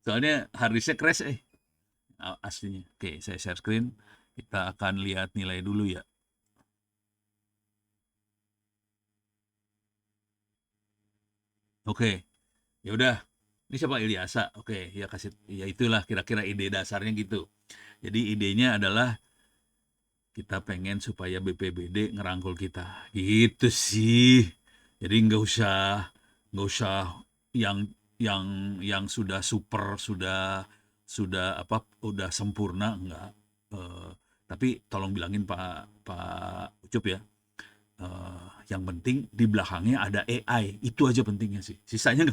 Soalnya hard disknya crash aslinya. Oke, saya share screen. Kita akan lihat nilai dulu ya. Oke, ya udah. Ini siapa Ilyasa? Oke, ya kasih ya itulah kira-kira ide dasarnya gitu. Jadi idenya adalah kita pengen supaya BPBD ngerangkul kita. Gitu sih. Jadi nggak usah yang yang sudah super, sudah apa, udah sempurna enggak. Eh, tapi tolong bilangin Pak Ucup ya. Yang penting di belakangnya ada AI. Itu aja pentingnya sih. Sisanya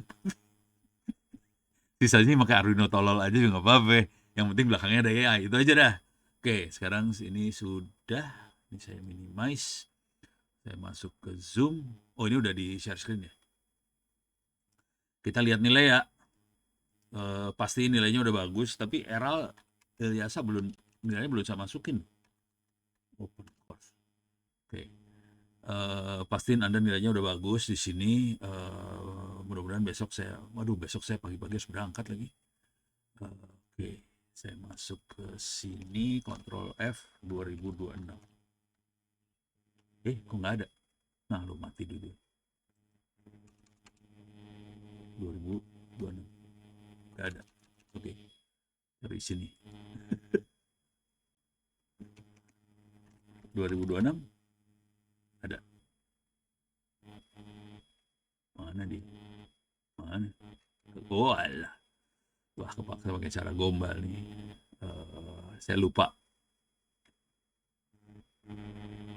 pakai Arduino tolol aja juga nggak apa-apa. Yang penting belakangnya ada AI. Itu aja dah. Oke, sekarang ini sudah. Ini saya minimize. Saya masuk ke Zoom. Oh, ini udah di share screen ya. Kita lihat nilai ya. Pasti nilainya udah bagus. Tapi Eral Ilyasa nilainya belum saya masukin. Open course. Oke. Pastiin Anda nilainya udah bagus di sini. Mudah-mudahan besok saya pagi-pagi harus berangkat lagi. Oke, saya masuk ke sini, Ctrl F 2026. Kok nggak ada? Nah, lu mati dulu. 2026. Nggak ada. Oke, dari sini. 2026 ada. Mana dia? Mana? Oh, alah. Wah, kepaksa pakai cara gombal nih. Saya lupa.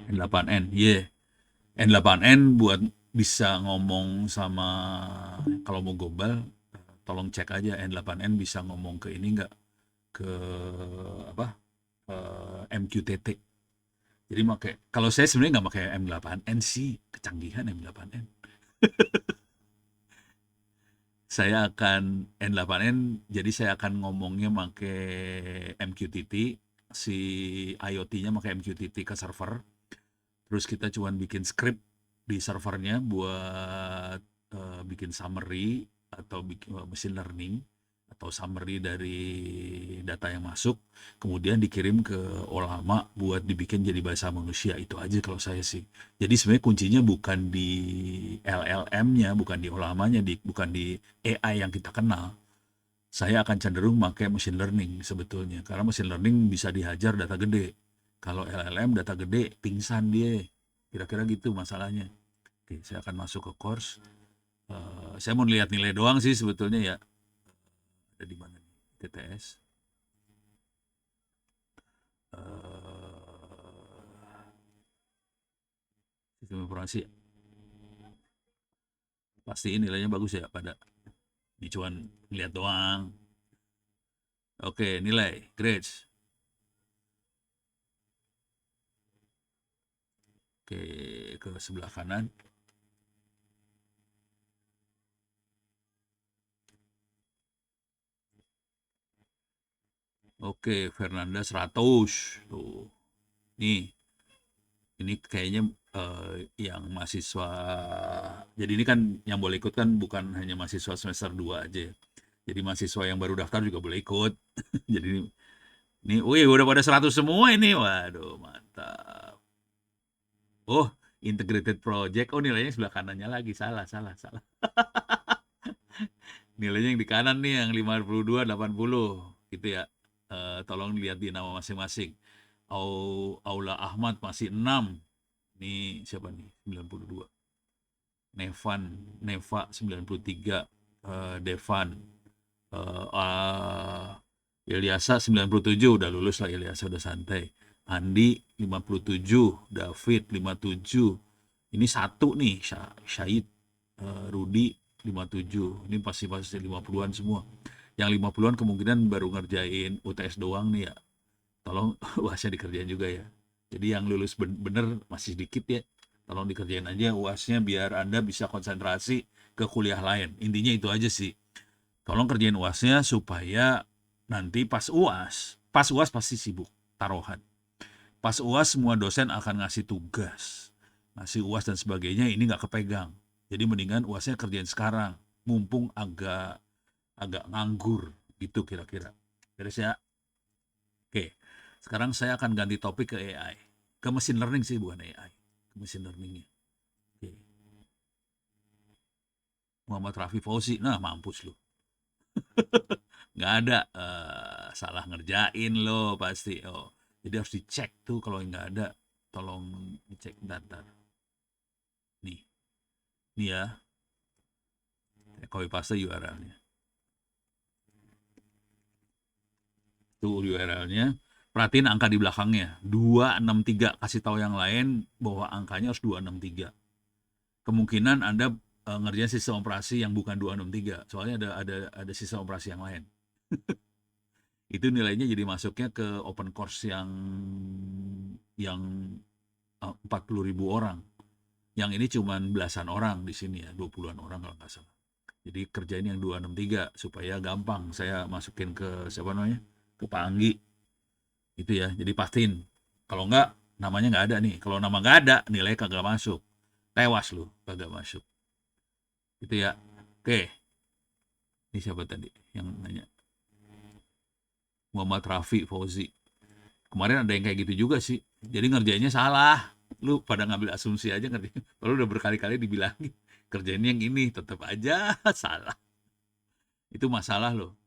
N8N, yeah. N8N buat bisa ngomong sama, kalau mau gombal, tolong cek aja N8N bisa ngomong ke ini nggak, ke apa, MQTT. Jadi kalau saya sebenarnya nggak pakai M8N sih, kecanggihan M8N. Saya akan N8N, jadi saya akan ngomongnya pakai MQTT, si IoT-nya pakai MQTT ke server, terus kita cuman bikin script di servernya buat bikin summary atau bikin machine learning atau summary dari data yang masuk, kemudian dikirim ke Olama buat dibikin jadi bahasa manusia. Itu aja kalau saya sih. Jadi sebenarnya kuncinya bukan di LLM-nya, bukan di Olamanya, bukan di AI yang kita kenal. Saya akan cenderung pakai machine learning sebetulnya, karena machine learning bisa dihajar data gede. Kalau LLM data gede, pingsan dia. Kira-kira gitu masalahnya. Oke, saya akan masuk ke course. Saya mau lihat nilai doang sih sebetulnya ya. Ada di mana nih? TTS. Sistem informasi. Pasti nilainya bagus ya pada. Ini cuman lihat doang. Oke, nilai, grades. Oke, ke sebelah kanan. Oke, Fernanda 100. Tuh. Nih, ini kayaknya yang mahasiswa. Jadi ini kan yang boleh ikut kan bukan hanya mahasiswa semester 2 aja ya. Jadi mahasiswa yang baru daftar juga boleh ikut. Jadi ini, wih, udah pada 100 semua ini. Waduh, mantap. Oh, integrated project. Oh, nilainya sebelah kanannya lagi. Salah, salah, salah. Nilainya yang di kanan nih, yang 52, 80. Gitu ya. Tolong lihat di nama masing-masing. Aula Ahmad masih 6. Ini siapa nih? 92. Neva 93. Devan. Uh, uh, Ilyasa 97, udah lulus lah Ilyasa, udah santai. Andi 57, David 57. Ini satu nih, Syahid, Rudi 57. Ini pasti 50-an semua. Yang 50-an kemungkinan baru ngerjain UTS doang nih ya. Tolong UASnya dikerjain juga ya. Jadi yang lulus bener masih sedikit ya. Tolong dikerjain aja UASnya biar Anda bisa konsentrasi ke kuliah lain. Intinya itu aja sih. Tolong kerjain UASnya supaya nanti pas UAS pasti sibuk, taruhan. Pas UAS semua dosen akan ngasih tugas, ngasih UAS dan sebagainya, ini nggak kepegang. Jadi mendingan UASnya kerjain sekarang, mumpung agak agak nganggur. Gitu kira-kira. Beres ya? Oke, sekarang saya akan ganti topik ke AI. Ke machine learning sih, bukan AI. Ke machine learning-nya. Oke. Muhammad Rafi Fauzi, nah mampus lu. Nggak ada, salah ngerjain lo pasti. Oh, jadi harus dicek tuh kalau nggak ada. Tolong dicek, bentar. Nih, nih ya, copy paste URL-nya. Tuh URL-nya. Perhatiin angka di belakangnya. 263. Kasih tahu yang lain bahwa angkanya harus 263. Kemungkinan Anda ngerjain sistem operasi yang bukan 263. Soalnya ada sistem operasi yang lain. Itu nilainya jadi masuknya ke open course yang 40.000 orang. Yang ini cuma belasan orang di sini ya, 20-an orang kalau nggak salah. Jadi kerjain yang 263 supaya gampang saya masukin ke siapa namanya? Ke Pak Anggi. Itu ya. Jadi pastiin. Kalau nggak, namanya nggak ada nih. Kalau nama nggak ada, nilai kagak masuk. Tewas lu, kagak masuk. Itu ya. Oke. Ini siapa tadi yang nanya? Muhammad Rafi Fauzi. Kemarin ada yang kayak gitu juga sih. Jadi ngerjainnya salah. Lu pada ngambil asumsi aja ngerti. Kalau udah berkali-kali dibilangin kerjainnya yang ini, tetap aja salah. Itu masalah loh.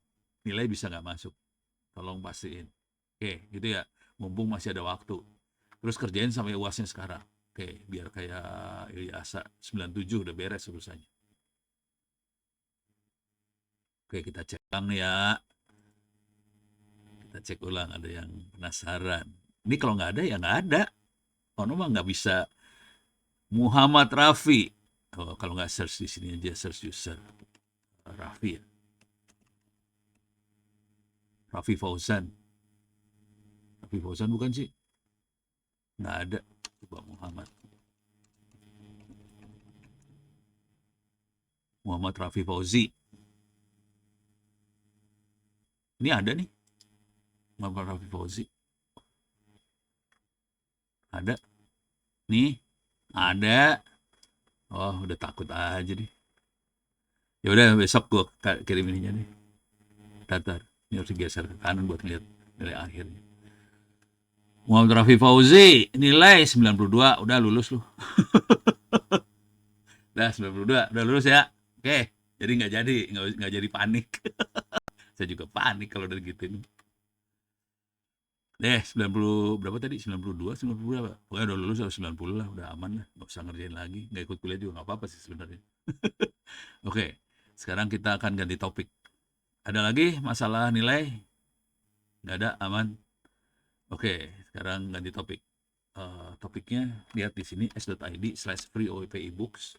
Nilai bisa nggak masuk. Tolong pastiin. Oke, gitu ya. Mumpung masih ada waktu. Terus kerjain sampai UASnya sekarang. Oke, biar kayak Ilyasa 97 udah beres urusannya. Oke, kita cek ulang ya. Kita cek ulang, ada yang penasaran. Ini kalau nggak ada ya nggak ada. Ono mah nggak bisa. Muhammad Rafi. Oh, kalau nggak search di sini aja, search user Rafi ya. Rafi Fauzan. Rafi Fauzan bukan sih? Nggak ada. Coba Muhammad. Muhammad Rafi Fauzi. Ini ada nih. Muhammad Rafi Fauzi. Ada. Nih. Ada. Oh, udah takut aja deh. Ya udah besok gua kirim ininya deh. Datar. Ini harus digeser ke kanan buat ngeliat nilai akhirnya. Muhammad Rafi Fauzi nilai 92, udah lulus lu. Udah 92, udah lulus ya. Oke, jadi nggak jadi panik. Saya juga panik kalau udah gitu nih. 90 berapa tadi? 92, 90 berapa? Pokoknya udah lulus harus 90 lah, udah aman lah. Nggak usah ngerjain lagi. Nggak ikut kuliah juga nggak apa-apa sih sebenarnya. Oke, sekarang kita akan ganti topik. Ada lagi masalah nilai? Nggak ada, aman. Oke, sekarang ganti topik. Topiknya lihat di sini s.id/free OEP ebooks.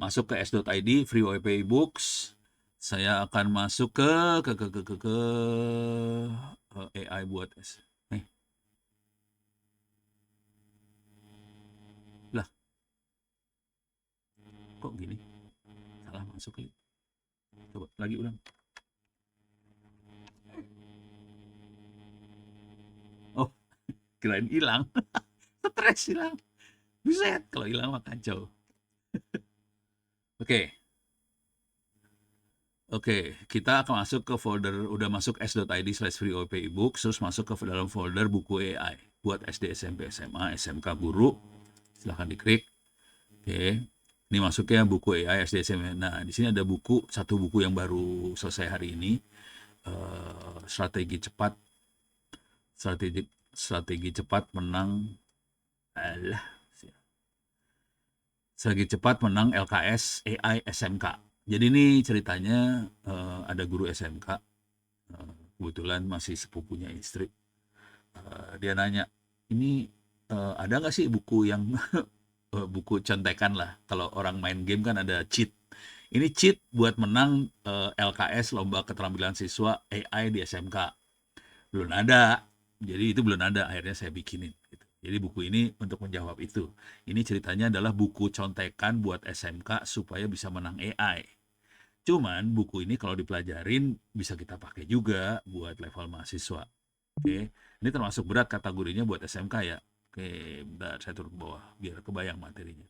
Masuk ke s.id free OEP ebooks. Saya akan masuk ke AI buat S. Lah, kok gini? Salah masuk kali. Coba lagi ulang. Oh, kirain hilang. Stres hilang. Buset, kalau hilang mah kacau. Oke. Oke, kita akan masuk ke folder, udah masuk s.id/free OEP ebooks, terus masuk ke dalam folder buku AI buat SD, SMP, SMA, SMK guru. Silahkan diklik. Oke, ini masuknya buku AI SD, SMP. Nah, di sini ada satu buku yang baru selesai hari ini. Strategi cepat menang strategi cepat menang LKS AI SMK. Jadi ini ceritanya ada guru SMK, kebetulan masih sepupunya istri. Dia nanya, ini ada nggak sih buku yang buku contekan lah. Kalau orang main game kan ada cheat. Ini cheat buat menang LKS Lomba Keterampilan Siswa AI di SMK. Belum ada. Jadi itu belum ada. Akhirnya saya bikinin. Gitu. Jadi buku ini untuk menjawab itu. Ini ceritanya adalah buku contekan buat SMK supaya bisa menang AI. Cuman buku ini kalau dipelajarin bisa kita pakai juga buat level mahasiswa. Oke, ini termasuk berat kategorinya buat SMK ya. Oke, bentar saya turun ke bawah biar kebayang materinya.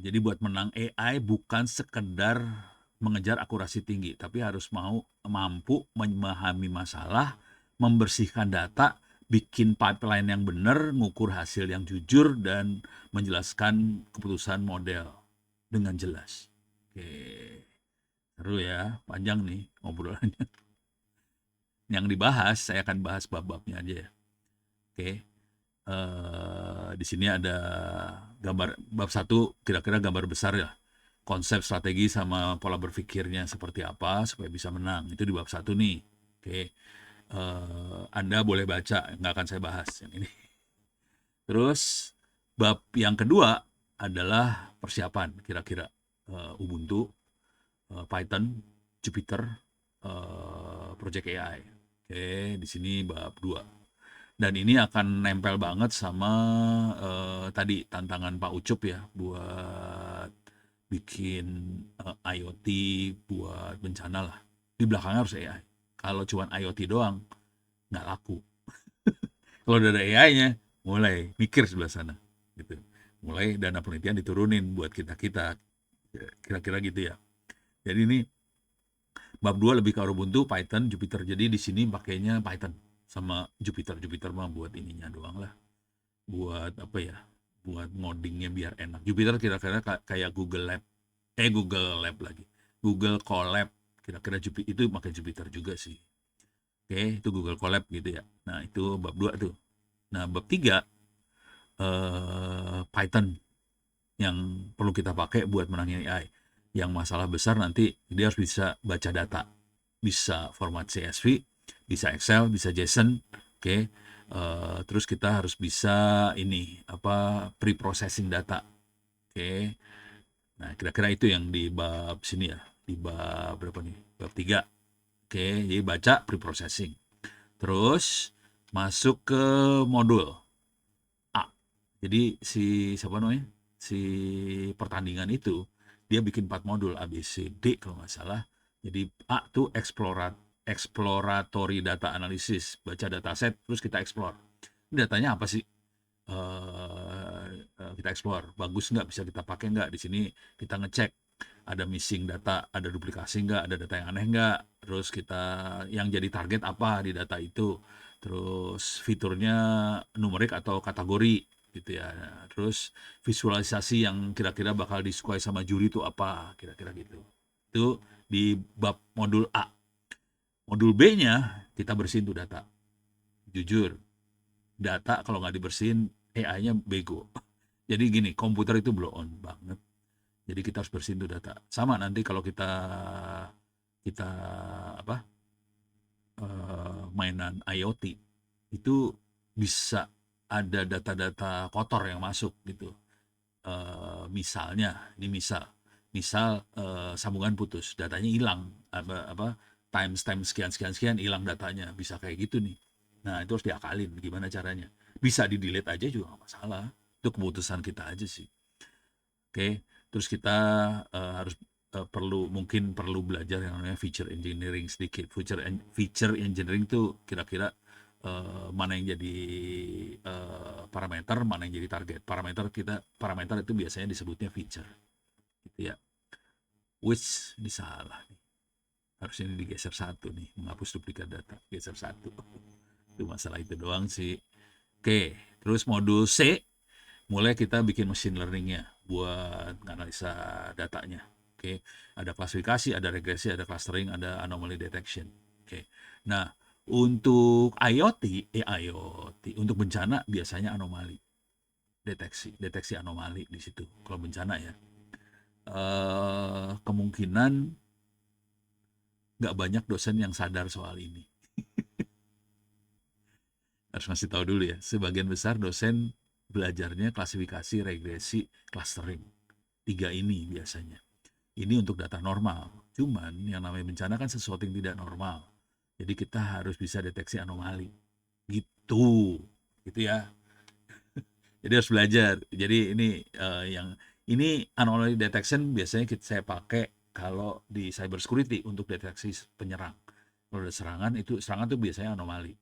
Jadi buat menang AI bukan sekedar mengejar akurasi tinggi, tapi harus mampu memahami masalah, membersihkan data, bikin pipeline yang benar, ngukur hasil yang jujur, dan menjelaskan keputusan model dengan jelas. Oke, seru ya, panjang nih ngobrolannya. Yang dibahas, saya akan bahas bab-babnya aja ya. Oke, di sini ada gambar bab 1, kira-kira gambar besar ya. Konsep, strategi, sama pola berpikirnya seperti apa supaya bisa menang. Itu di bab 1 nih. Oke. Anda boleh baca, nggak akan saya bahas yang ini. Terus bab yang kedua adalah persiapan, kira-kira Ubuntu, Python, Jupyter, Project AI. Oke, di sini bab 2. Dan ini akan nempel banget sama tadi tantangan Pak Ucup ya, buat bikin IoT buat bencana lah. Di belakangnya harus AI. Kalau cuma IoT doang, nggak laku. Kalau udah ada AI-nya, mulai mikir sebelah sana. Gitu. Mulai dana penelitian diturunin buat kita-kita. Kira-kira gitu ya. Jadi ini bab 2 lebih ke Ubuntu, Python, Jupyter. Jadi di sini pakainya Python sama Jupyter. Jupyter mah buat ininya doang lah. Buat apa ya? Buat ngodingnya biar enak. Jupyter kira-kira kayak Google Lab. Google Lab lagi. Google Colab. Kira-kira itu pakai Jupyter juga sih. Oke, itu Google Colab gitu ya. Nah, itu bab 2 tuh. Nah, bab 3 Python yang perlu kita pakai buat menangin AI. Yang masalah besar nanti dia harus bisa baca data. Bisa format CSV, bisa Excel, bisa JSON, oke. Terus kita harus bisa ini pre-processing data, oke. Nah, kira-kira itu yang di bab sini ya, di bab berapa nih? Bab 3. Oke, jadi baca pre-processing. Terus masuk ke modul A. Jadi siapa namanya? Si pertandingan itu dia bikin 4 modul A, B, C, D kalau nggak salah. Jadi A tuh exploratory data analysis, baca dataset terus kita explore. Ini datanya apa sih? Kita explore, bagus nggak, bisa kita pakai nggak, di sini kita ngecek ada missing data, ada duplikasi nggak, ada data yang aneh nggak, terus kita yang jadi target apa di data itu, terus fiturnya numerik atau kategori gitu ya. Terus visualisasi yang kira-kira bakal disukai sama juri itu apa, kira-kira gitu. Itu di bab modul A. Modul B-nya kita bersihin tuh data. Jujur, data kalau nggak dibersihin AI-nya bego. Jadi gini, komputer itu blow on banget. Jadi kita harus bersihin tuh data. Sama nanti kalau kita kita apa mainan IoT itu bisa ada data-data kotor yang masuk gitu. Misalnya, ini misal sambungan putus, datanya hilang, time sekian sekian sekian hilang datanya, bisa kayak gitu nih. Nah, itu harus diakalin gimana caranya. Bisa di delete aja juga nggak masalah. Itu keputusan kita aja sih. Oke, terus kita harus mungkin perlu belajar yang namanya feature engineering sedikit. Feature engineering itu kira-kira mana yang jadi parameter, mana yang jadi target. Parameter itu biasanya disebutnya feature, gitu ya. Which ini salah nih. Harusnya ini digeser satu nih, menghapus duplikat data, geser satu. Itu masalah itu doang sih. Oke, terus modul C mulai kita bikin machine learning-nya buat analisa datanya. Oke, ada klasifikasi, ada regresi, ada clustering, ada anomaly detection. Oke. Nah, untuk IoT, untuk bencana biasanya anomali. Deteksi anomali di situ. Kalau bencana ya. Kemungkinan nggak banyak dosen yang sadar soal ini. Harus ngasih tahu dulu ya, sebagian besar dosen belajarnya klasifikasi, regresi, clustering. 3 ini biasanya. Ini untuk data normal. Cuman yang namanya bencana kan sesuatu yang tidak normal. Jadi kita harus bisa deteksi anomali. Gitu. Gitu ya. Jadi harus belajar. Jadi ini anomaly detection biasanya saya pakai kalau di cyber security untuk deteksi penyerang. Kalau ada serangan tuh biasanya anomali.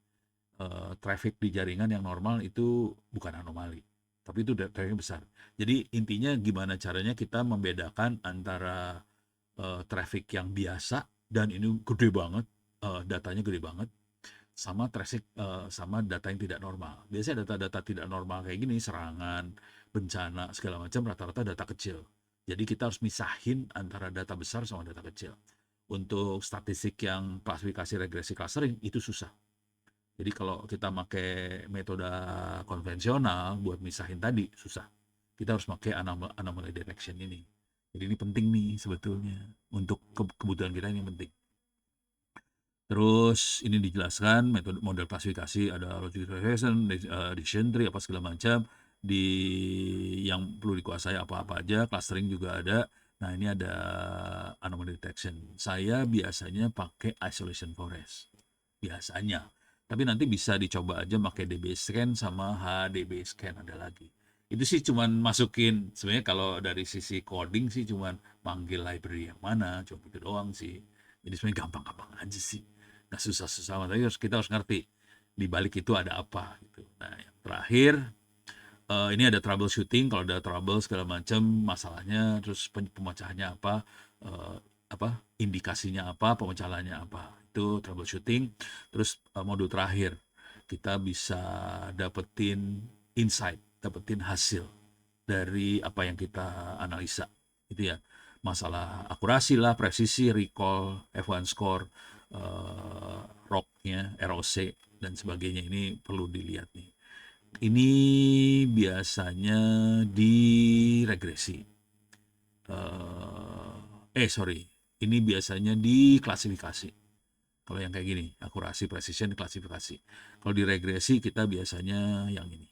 Traffic di jaringan yang normal itu bukan anomali. tapi itu datanya besar. Jadi intinya gimana caranya kita membedakan antara traffic yang biasa dan ini gede banget, datanya gede banget, sama traffic sama data yang tidak normal. Biasanya data-data tidak normal kayak gini, serangan, bencana segala macam rata-rata data kecil. Jadi kita harus misahin antara data besar sama data kecil. Untuk statistik yang klasifikasi regresi clustering itu susah. Jadi kalau kita pakai metode konvensional buat misahin tadi susah. Kita harus pakai anomaly detection ini. Jadi ini penting nih sebetulnya untuk kebutuhan kita ini penting. Terus ini dijelaskan metode model klasifikasi ada logic regression, decision tree apa segala macam di yang perlu dikuasai apa-apa aja, clustering juga ada. Nah, ini ada anomaly detection. Saya biasanya pakai isolation forest. Biasanya. Tapi nanti bisa dicoba aja pakai DBScan sama HDBScan ada lagi. Itu sih cuman masukin sebenarnya kalau dari sisi coding sih cuman panggil library yang mana, cuma itu doang sih. Jadi sebenarnya gampang-gampang aja sih. Nggak susah-susah, tapi kita harus ngerti di balik itu ada apa gitu. Nah, yang terakhir ini ada troubleshooting kalau ada trouble segala macam masalahnya, terus pemecahannya eh, apa indikasinya apa, pemecahannya apa, itu troubleshooting. Terus modul terakhir kita bisa dapetin insight, dapetin hasil dari apa yang kita analisa itu ya, masalah akurasi lah, presisi, recall, F1 score, ROC-nya, ROC dan sebagainya, ini perlu dilihat nih. Ini biasanya di regresi. Sorry, ini biasanya di klasifikasi. Kalau yang kayak gini, akurasi, precision, klasifikasi. Kalau di regresi kita biasanya yang ini,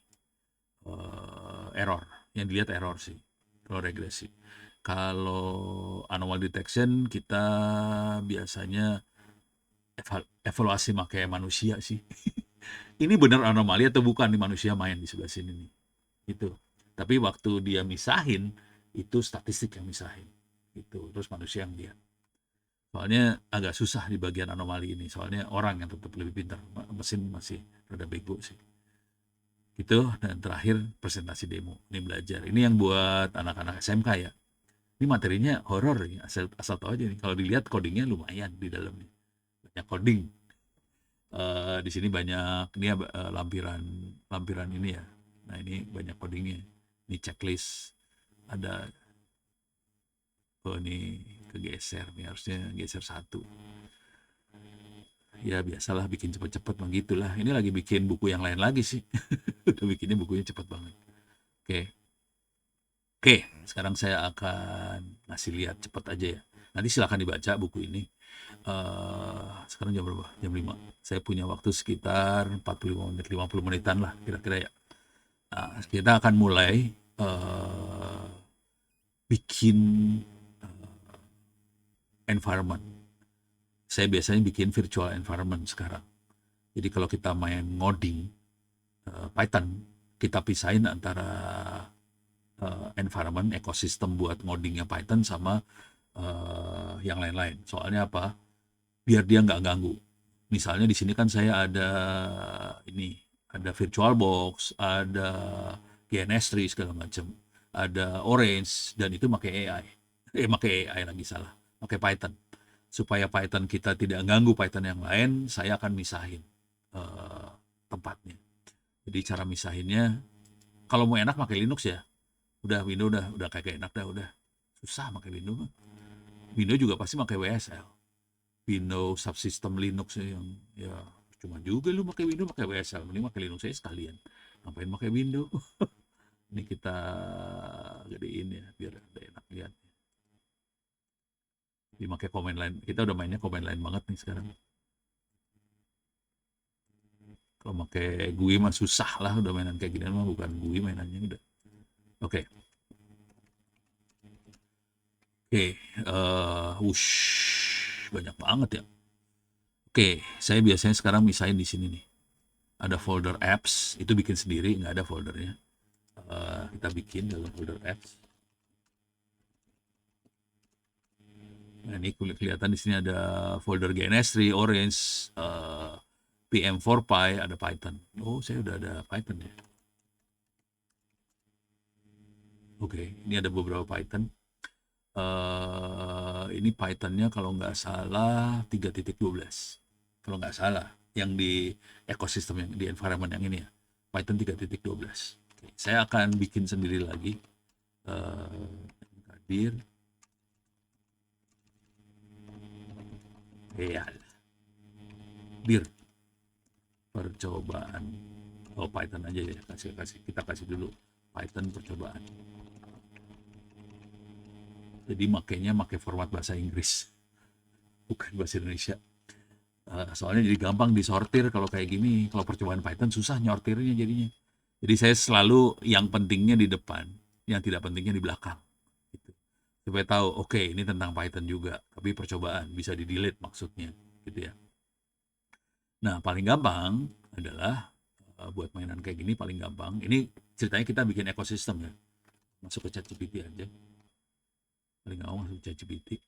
error. Yang dilihat error sih, kalau regresi. Kalau anomaly detection kita biasanya evaluasi pakai manusia sih. Ini benar anomali atau bukan nih manusia main di sebelah sini nih. Itu. Tapi waktu dia misahin, itu statistik yang misahin. Itu. Terus manusia yang lihat. Soalnya agak susah di bagian anomali ini. Soalnya orang yang tetap lebih pintar. Mesin masih rada bego sih. Itu. Dan terakhir presentasi demo. Ini belajar. Ini yang buat anak-anak SMK ya. Ini materinya horor ya. Asal tahu aja nih. Kalau dilihat codingnya lumayan di dalamnya. Banyak coding. Di sini banyak ini lampiran ini ya. Nah, ini banyak codingnya. Ini checklist ada. Oh, ini kegeser nih, harusnya geser satu. Ya biasalah bikin cepet-cepet begitulah. Ini lagi bikin buku yang lain lagi sih. Udah bikinnya bukunya cepet banget. Oke. Oke, sekarang saya akan ngasih lihat cepet aja ya. Nanti silakan dibaca buku ini. Sekarang jam berapa? Jam 5. Saya punya waktu sekitar 45 menit, 50 menitan lah kira-kira ya. Nah, kita akan mulai bikin environment. Saya biasanya bikin virtual environment sekarang. Jadi kalau kita main ngoding Python, kita pisahin antara environment, ekosistem buat ngodingnya Python sama yang lain-lain. Soalnya apa? Biar dia nggak ganggu. Misalnya di sini kan saya ada ini, ada VirtualBox, ada GNS3 segala macam, ada Orange dan itu pakai AI. Pakai AI lagi salah, pakai Python. Supaya Python kita tidak ganggu Python yang lain, saya akan misahin tempatnya. Jadi cara misahinnya, kalau mau enak pakai Linux ya, udah Windows udah kayak enak dah, udah susah pakai Windows. Windows juga pasti pakai WSL. Windows subsystem Linux yang ya cuma juga lu pakai Windows pakai WSL, mending pakai Linux saya sekalian. Ngapain pakai Windows? Ini kita gedein ya biar enak lihat. Dipakai command line. Kita udah mainnya command line banget nih sekarang. Kalau pakai GUI mah susah lah, udah mainan kayak gini mah bukan GUI mainannya udah. Oke. Oke, banyak banget ya. Oke, saya biasanya sekarang misahin di sini nih. Ada folder apps, itu bikin sendiri, nggak ada foldernya. Kita bikin dalam folder apps. Nah, ini kelihatan di sini ada folder GNS3, Orange, PM4Py, ada Python. Oh, saya udah ada Python ya. Oke, ini ada beberapa Python. Ini Pythonnya kalau nggak salah 3.12. Kalau nggak salah, yang di ekosistem yang di environment yang ini ya, Python 3.12. Oke, saya akan bikin sendiri lagi. Hadir, ya, dir percobaan. Oh, Python aja ya, kita kasih dulu Python percobaan. Jadi makainya pakai format bahasa Inggris, bukan bahasa Indonesia. Soalnya jadi gampang disortir kalau kayak gini. Kalau percobaan Python susah nyortirnya jadinya. Jadi saya selalu yang pentingnya di depan, yang tidak pentingnya di belakang. Gitu. Supaya tahu, oke, ini tentang Python juga, tapi percobaan bisa di delete maksudnya, gitu ya. Nah, paling gampang adalah buat mainan kayak gini paling gampang. Ini ceritanya kita bikin ekosistem ya. Masuk ke ChatGPT aja. Paling gampang masuk ke ChatGPT.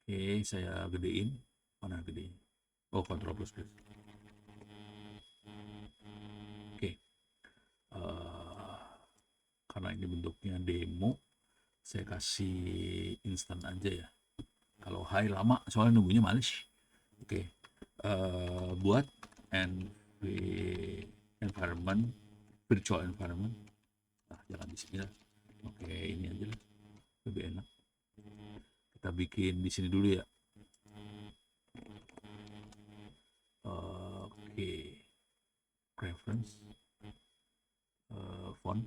Oke, saya gedein. Mana gedein? Oh, Ctrl plus plus. Oke. Karena ini bentuknya demo, saya kasih instan aja ya. Kalau high lama, soalnya nunggunya males. Oke. Buat NV environment, virtual environment. Jangan di sini lah. Oke, ini aja lah. Lebih enak. Kita bikin di sini dulu ya. Oke. Reference. Font.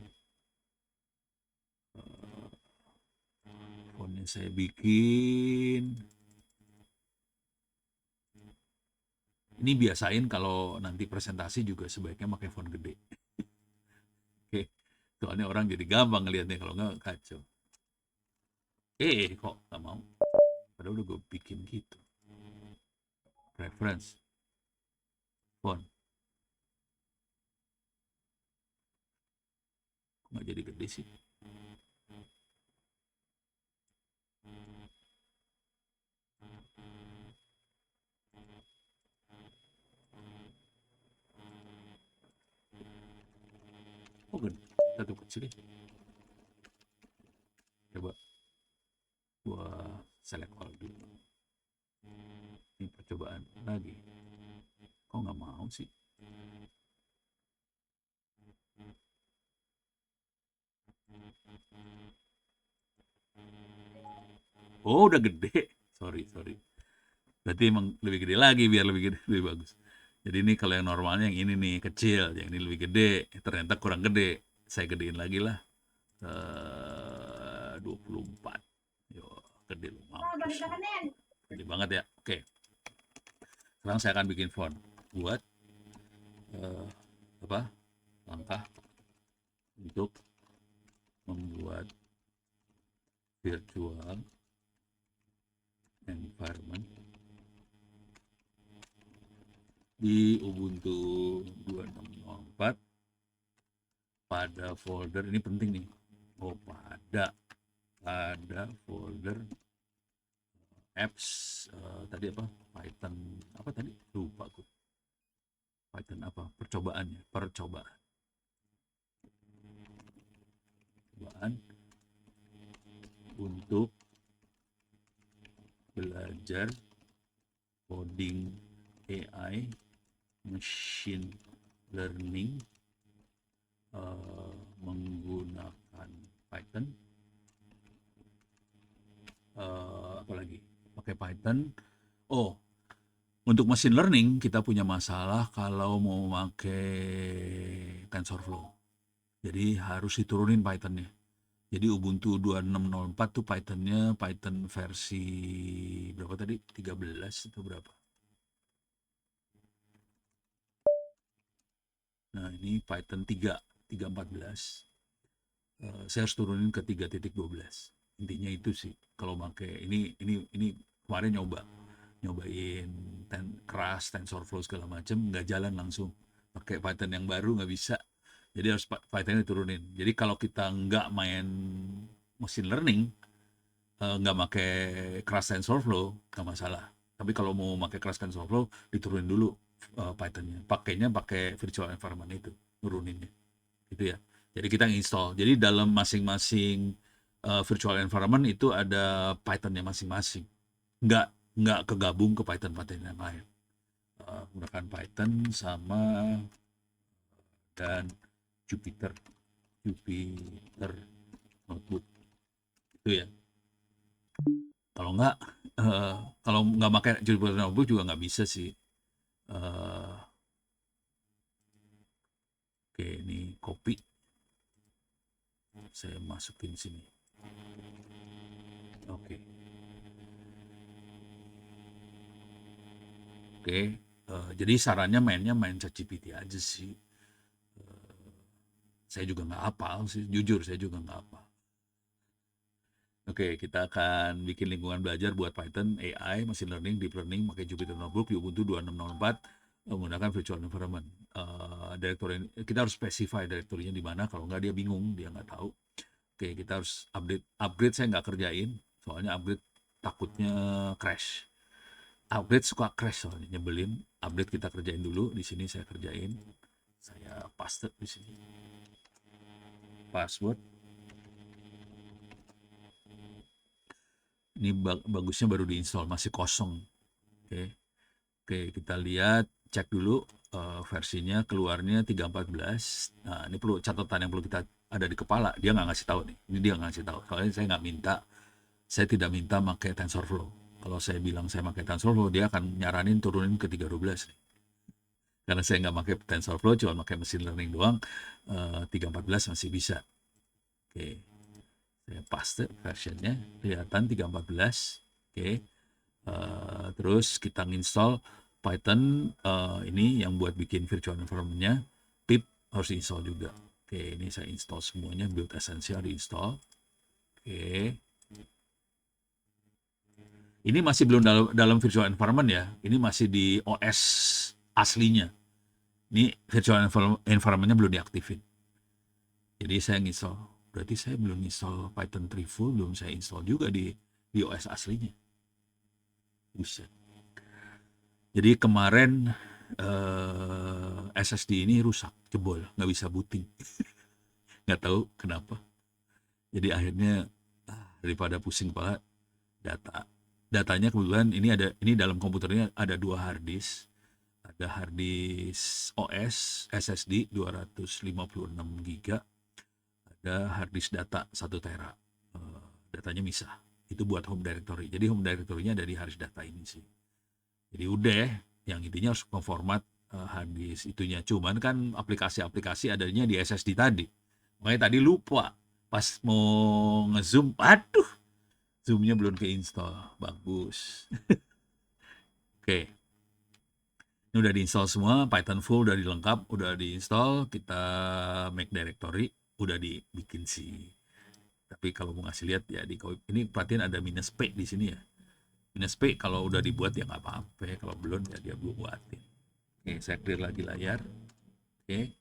Fontnya saya bikin. Ini biasain kalau nanti presentasi juga sebaiknya pakai font gede. Oke. Soalnya orang jadi gampang ngelihatnya, kalau nggak kacau. Kok nggak mau? Padahal udah gue bikin gitu. Reference. Font. Nggak jadi gede sih. Oh, gede. Satu kecil ya. Coba gua select all dulu. Ini percobaan lagi. Kok nggak mau sih? Oh, udah gede. Sorry. Berarti emang lebih gede lagi biar lebih gede, lebih bagus. Jadi ini kalau yang normalnya yang ini nih kecil, yang ini lebih gede. Ternyata kurang gede. Saya gedein lagi lah. 24. Yo, gede lu, mampus. Gede banget ya. Oke. Sekarang saya akan bikin font buat apa? Langkah untuk membuat virtual environment di Ubuntu 2604 pada folder ini penting nih. Oh, pada folder apps tadi apa? Python apa tadi? Lupa aku. Python apa? Percobaan untuk belajar coding AI, machine learning menggunakan Python. Apalagi pakai Python. Oh, untuk machine learning kita punya masalah kalau mau pakai TensorFlow. Jadi harus diturunin Pythonnya. Jadi Ubuntu 2604 tuh Pythonnya Python versi berapa tadi? 13 atau berapa? Nah, ini Python 3.14. Saya harus turunin ke 3.12. Intinya itu sih. Kalau pakai ini kemarin nyobain keras TensorFlow segala macam, nggak jalan langsung. Pakai Python yang baru nggak bisa. Jadi harus Python diturunin. Jadi kalau kita nggak main machine learning, nggak pakai keras TensorFlow, nggak masalah. Tapi kalau mau pakai keras TensorFlow, diturunin dulu Pythonnya. Pakainya pakai virtual environment itu, nuruninnya. Gitu ya. Jadi kita install. Jadi dalam masing-masing virtual environment itu ada Python-nya masing-masing. Nggak nggak kegabung ke Python-Python yang lain. Menggunakan Python sama dan Jupyter Jupyter Notebook itu ya. Kalau nggak kalau nggak pakai Jupyter Notebook juga nggak bisa sih. Oke, ini copy. Saya masukin sini. Oke. Oke. Jadi sarannya main ChatGPT aja sih. Saya juga nggak hafal sih, jujur saya juga nggak hafal. Oke, kita akan bikin lingkungan belajar buat Python, AI, Machine Learning, Deep Learning, pakai Jupyter Notebook di Ubuntu 2604 menggunakan virtual environment. Directory kita harus specify direktorinya di mana, kalau nggak dia bingung, dia nggak tahu. Oke, kita harus upgrade saya nggak kerjain, soalnya upgrade takutnya crash. Upgrade suka crash soalnya, nyebelin. Upgrade kita kerjain dulu, di sini saya kerjain. Saya paste di sini. Password. Ini bagusnya baru diinstal, masih kosong. Oke. Oke, kita lihat, cek dulu versinya, keluarnya 3.14. Nah, ini perlu catatan yang perlu kita ada di kepala. Dia nggak ngasih tahu nih. Ini dia nggak ngasih tahu. Soalnya saya tidak minta pakai TensorFlow. Kalau saya bilang saya pakai TensorFlow, dia akan nyaranin turunin ke 3.12 nih. Karena saya nggak pakai TensorFlow, cuma pakai machine learning doang, 3.14 masih bisa. Oke, saya paste versionnya, kelihatan 3.14. Oke, terus kita install Python ini yang buat bikin virtual environment-nya, pip harus install juga. Oke, ini saya install semuanya, build essential diinstal. Oke, ini masih belum dalam virtual environment ya, ini masih di OS aslinya. Ini virtual environment-nya belum diaktifin. Jadi saya install, berarti saya belum install Python 3 full, belum saya install juga di OS aslinya. Buset. Jadi kemarin SSD ini rusak, jebol, nggak bisa booting. Nggak tahu kenapa. Jadi akhirnya daripada pusing kepala, datanya kebetulan ini dalam komputernya ada 2 hard disk. Ada hard disk OS SSD 256 GB, ada hard disk data 1 tera. Datanya misah. Itu buat home directory. Jadi home directory-nya ada di hard disk data ini sih. Jadi udah, yang intinya harus memformat hard disk itunya. Cuman kan aplikasi-aplikasi adanya di SSD tadi. Makanya tadi lupa. Pas mau nge-zoom, aduh, zoom-nya belum ke-install. Bagus. Oke. Ini udah diinstal semua, Python full udah dilengkap, udah diinstal, kita make directory, udah dibikin sih. Tapi kalau mau ngasih lihat ya ini perhatian ada minus P di sini ya. Minus P kalau udah dibuat ya nggak apa-apa, kalau belum ya dia belum buatin. Oke, saya clear lagi layar. Oke,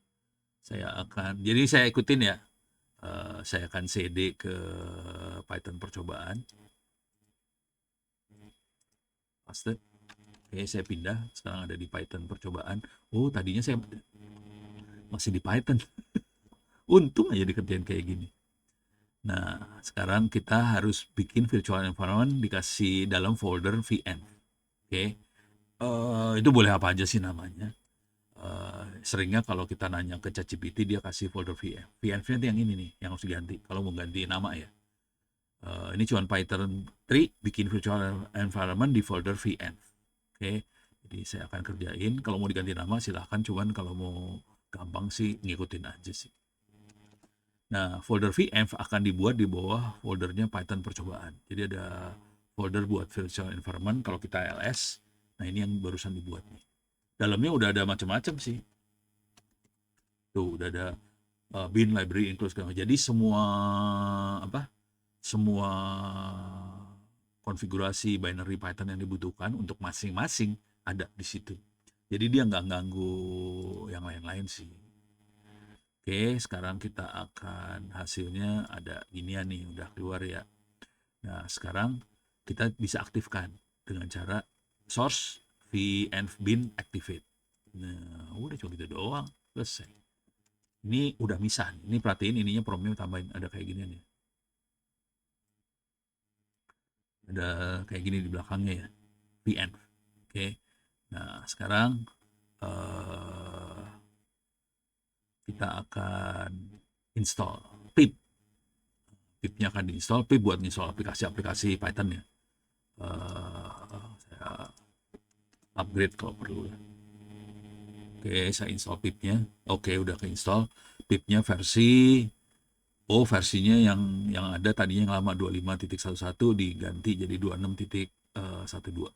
jadi saya ikutin ya. Saya akan CD ke Python percobaan. Paste. Oke, saya pindah. Sekarang ada di Python percobaan. Oh, tadinya saya masih di Python. Untung aja dikerjain kayak gini. Nah, sekarang kita harus bikin virtual environment dikasih dalam folder VM. Oke, itu boleh apa aja sih namanya. Seringnya kalau kita nanya ke ChatGPT dia kasih folder VM. VM-nya yang ini nih, yang harus diganti. Kalau mau ganti nama ya. Ini cuma Python 3 bikin virtual environment di folder VM. Oke, jadi saya akan kerjain. Kalau mau diganti nama silahkan. Cuman kalau mau gampang sih ngikutin aja sih. Nah, folder VM akan dibuat di bawah foldernya Python percobaan. Jadi ada folder buat virtual environment kalau kita LS. Nah, ini yang barusan dibuat nih. Dalamnya udah ada macam-macam sih. Tuh, udah ada bin, library, include segala macam. Jadi semua konfigurasi binary Python yang dibutuhkan untuk masing-masing ada di situ. Jadi dia nggak ganggu yang lain-lain sih. Oke, sekarang kita akan hasilnya ada ginian nih, udah keluar ya. Nah, sekarang kita bisa aktifkan dengan cara source vnf bin activate. Nah, udah cuma gitu doang, selesai. Ini udah misah nih. Ini perhatiin ininya promnya tambahin ada kayak gini nih. Ada kayak gini di belakangnya ya. VN. Oke. Nah, sekarang eh, kita akan install pip. Pipnya akan diinstal. Pip buat install aplikasi-aplikasi Python ya. Saya upgrade kalau perlu. Oke, saya install pipnya. Oke, udah keinstall. Pipnya versinya yang ada tadinya yang lama 25.11 diganti jadi 26.12.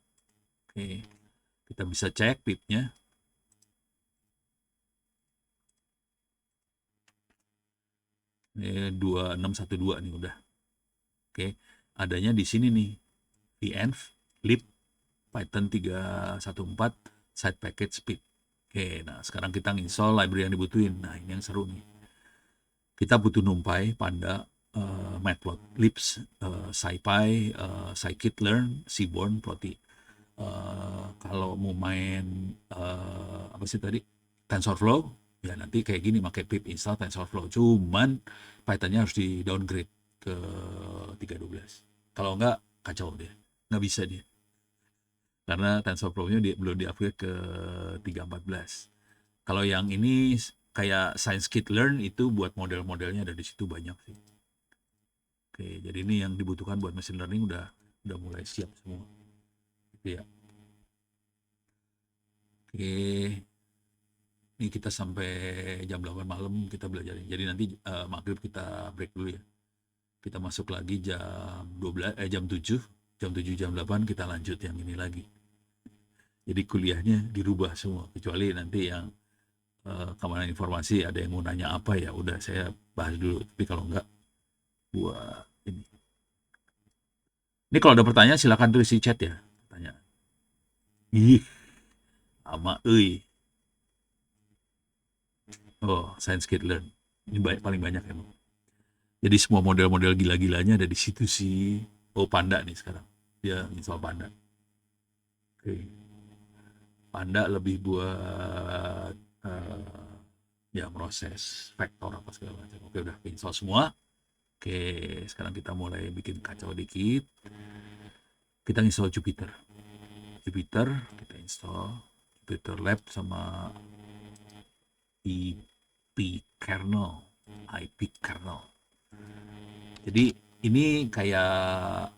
Oke, kita bisa cek pipnya. Ini 2612 nih udah. Oke, adanya di sini nih. vnv lib python 314 side package pip. Oke, nah sekarang kita install library yang dibutuhin. Nah, ini yang seru nih. Kita butuh NumPy, Panda, Matplotlib, SciPy, scikit-learn, Seaborn, Plotly. Kalau mau main apa sih tadi TensorFlow, ya nanti kayak gini pakai pip install TensorFlow. Cuman Python-nya harus di downgrade ke 3.12. Kalau enggak kacau deh, nggak bisa dia. Karena TensorFlow-nya belum di-upgrade ke 3.14. Kalau yang ini kayak scikit-learn itu buat model-modelnya ada di situ banyak sih. Oke, jadi ini yang dibutuhkan buat machine learning udah mulai siap semua. Gitu ya. Oke, ini kita sampai jam 8 malam kita belajar. Jadi nanti maghrib kita break dulu ya. Kita masuk lagi jam 12 jam 7, jam 8 kita lanjut yang ini lagi. Jadi kuliahnya dirubah semua kecuali nanti yang keamanan informasi ada yang mau nanya apa ya udah saya bahas dulu. Tapi kalau enggak buat ini. Ini kalau ada pertanyaan silakan tulis di chat ya. Tanya. Ih, sama euy. Oh, Science Kid Learn. Ini paling banyak emang. Jadi semua model-model gila-gilanya ada di situ sih. Oh, Panda nih sekarang. Dia install Panda. Oke. Panda lebih buat ya proses vektor apa segala macam. Oke, udah install semua. Oke, sekarang kita mulai bikin kacau dikit. Kita install Jupyter. Jupyter kita install Jupyter Lab sama IP kernel. IP kernel. Jadi ini kayak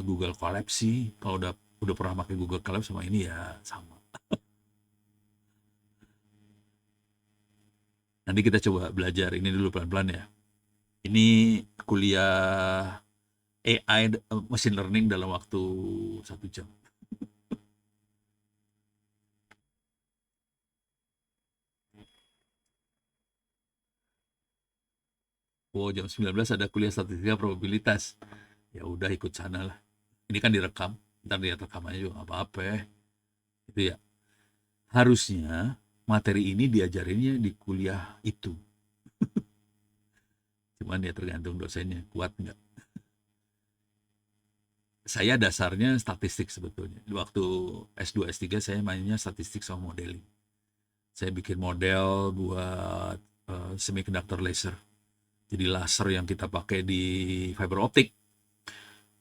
Google Colab sih. Kalau udah pernah pakai Google Colab sama ini ya sama. Nanti kita coba belajar ini dulu pelan-pelan ya. Ini kuliah AI machine learning dalam waktu 1 jam. Oh, jam 19 ada kuliah statistika probabilitas. Ya udah ikut sana lah. Ini kan direkam. Ntar lihat rekamannya juga nggak apa-apa ya. Itu ya. Harusnya materi ini diajarinnya di kuliah itu. Cuman ya tergantung dosennya kuat nggak. Saya dasarnya statistik sebetulnya. Waktu S2, S3 saya mainnya statistik sama modeling. Saya bikin model buat semiconductor laser. Jadi laser yang kita pakai di fiber optik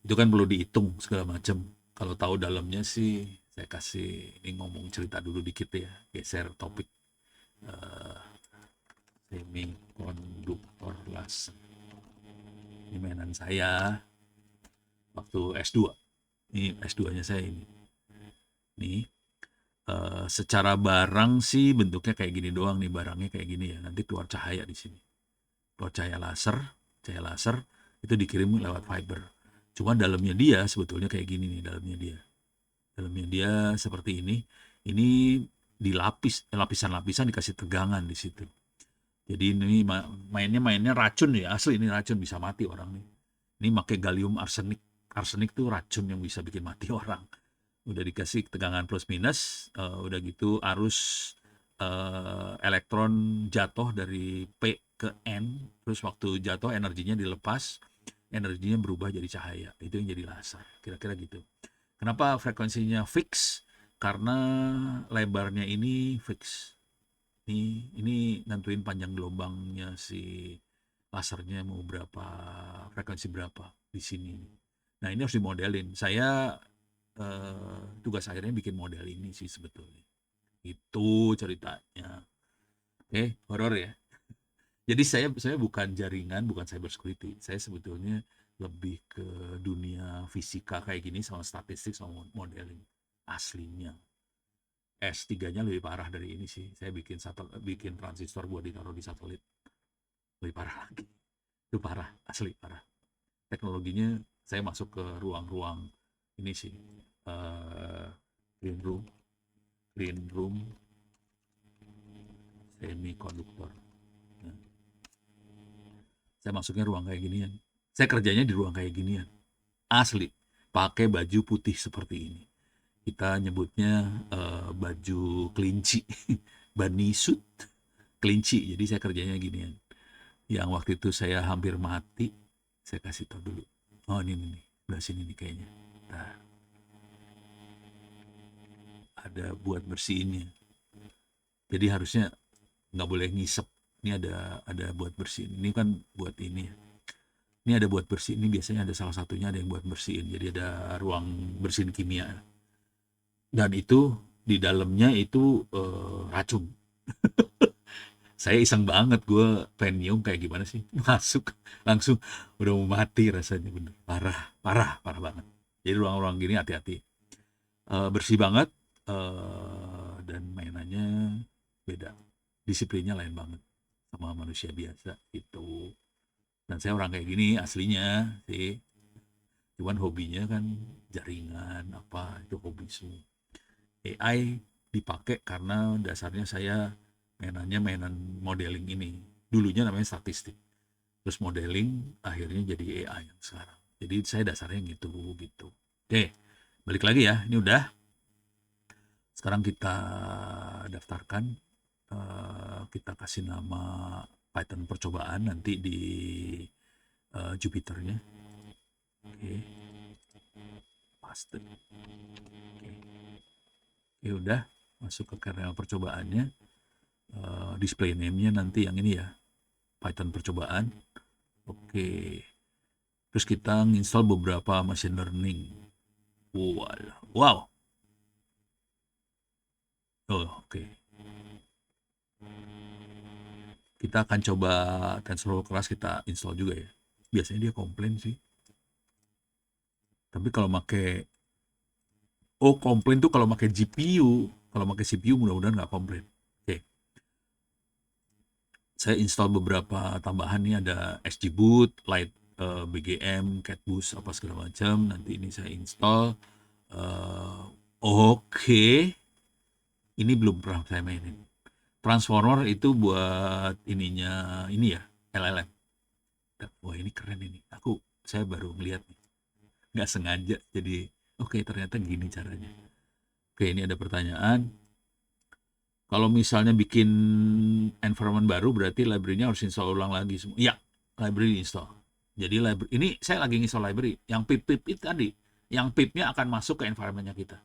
itu kan perlu dihitung segala macam. Kalau tahu dalamnya sih saya kasih ini ngomong cerita dulu dikit ya, geser topik uh, semikonduktor laser. Ini mainan saya waktu S2. Ini S2-nya saya ini. Nih, secara barang sih bentuknya kayak gini doang nih, barangnya kayak gini ya. Nanti keluar cahaya di sini. Keluar cahaya laser itu dikirim lewat fiber. Cuma dalamnya dia sebetulnya kayak gini nih, dalamnya dia. Dalamnya dia seperti ini. Ini dilapis, lapisan-lapisan dikasih tegangan di situ. Jadi ini mainnya racun ya, asli ini racun bisa mati orang nih. Ini pakai gallium arsenik. Arsenik tuh racun yang bisa bikin mati orang. Udah dikasih tegangan plus minus, udah gitu arus elektron jatuh dari P ke N, terus waktu jatuh energinya dilepas, energinya berubah jadi cahaya. Itu yang jadi laser. Kira-kira gitu. Kenapa frekuensinya fix? Karena lebarnya ini fix. Ini nentuin panjang gelombangnya si lasernya mau berapa, frekuensi berapa di sini. Nah, ini harus dimodelin. Saya tugas akhirnya bikin model ini sih sebetulnya. Itu ceritanya. Oke, horor ya. Jadi saya bukan jaringan, bukan cyber security. Saya sebetulnya lebih ke dunia fisika kayak gini sama statistik sama modeling aslinya. S3-nya lebih parah dari ini sih. Saya bikin transistor buat ditaruh di satelit. Lebih parah lagi. Itu parah, asli parah. Teknologinya saya masuk ke ruang-ruang ini sih. eh clean room, clean room, semikonduktor. Nah, saya masuknya ruang kayak ginian. Saya kerjanya di ruang kayak ginian. Asli. Pakai baju putih seperti ini. Kita nyebutnya baju kelinci. Bunny suit kelinci. Jadi saya kerjanya ginian. Yang waktu itu saya hampir mati, saya kasih tahu dulu. Oh ini nih, sebelah sini nih kayaknya. Nah, ada buat bersihinnya. Jadi harusnya nggak boleh ngisep. Ini ada buat bersihin. Ini kan buat ini ya. Ini ada buat bersihin. Ini biasanya ada salah satunya ada yang buat bersihin. Jadi ada ruang bersihin kimia. Dan itu di dalamnya itu racun. Saya iseng banget, gue pengen nyium kayak gimana sih. Masuk langsung udah mau mati rasanya bener. Parah, parah, parah banget. Jadi ruang-ruang gini hati-hati. Bersih banget dan mainannya beda. Disiplinnya lain banget sama manusia biasa itu. Dan saya orang kayak gini aslinya sih. Cuman hobinya kan jaringan apa itu hobi semua. AI dipakai karena dasarnya saya mainannya mainan modeling ini. Dulunya namanya statistik. Terus modeling akhirnya jadi AI yang sekarang. Jadi saya dasarnya gitu gitu. Oke, balik lagi ya. Ini udah. Sekarang kita daftarkan. Kita kasih nama Python percobaan nanti di Jupiternya. Oke, paste. Oke, oke udah masuk ke kernel percobaannya. Display name-nya nanti yang ini ya, Python percobaan. Oke. Terus kita nginstall beberapa machine learning. Wow. Oh, oke. Kita akan coba TensorFlow keras kita install juga ya. Biasanya dia komplain sih. Tapi kalau komplain tuh kalau pakai GPU. Kalau pakai CPU mudah-mudahan nggak komplain. Oke. Saya install beberapa tambahan nih, ada SGBoot, Lite BGM, CatBoost apa segala macam. Nanti ini saya install. Oke. Ini belum pernah saya mainin. Transformer itu buat ininya ini ya, LLM. Wah ini keren ini. Saya baru melihat nih. Nggak sengaja. Jadi oke ternyata gini caranya. Oke ini ada pertanyaan. Kalau misalnya bikin environment baru berarti library-nya harus install ulang lagi semua. Iya, library install. Jadi library ini saya lagi install library. Yang pip itu tadi, yang pip-nya akan masuk ke environment-nya kita.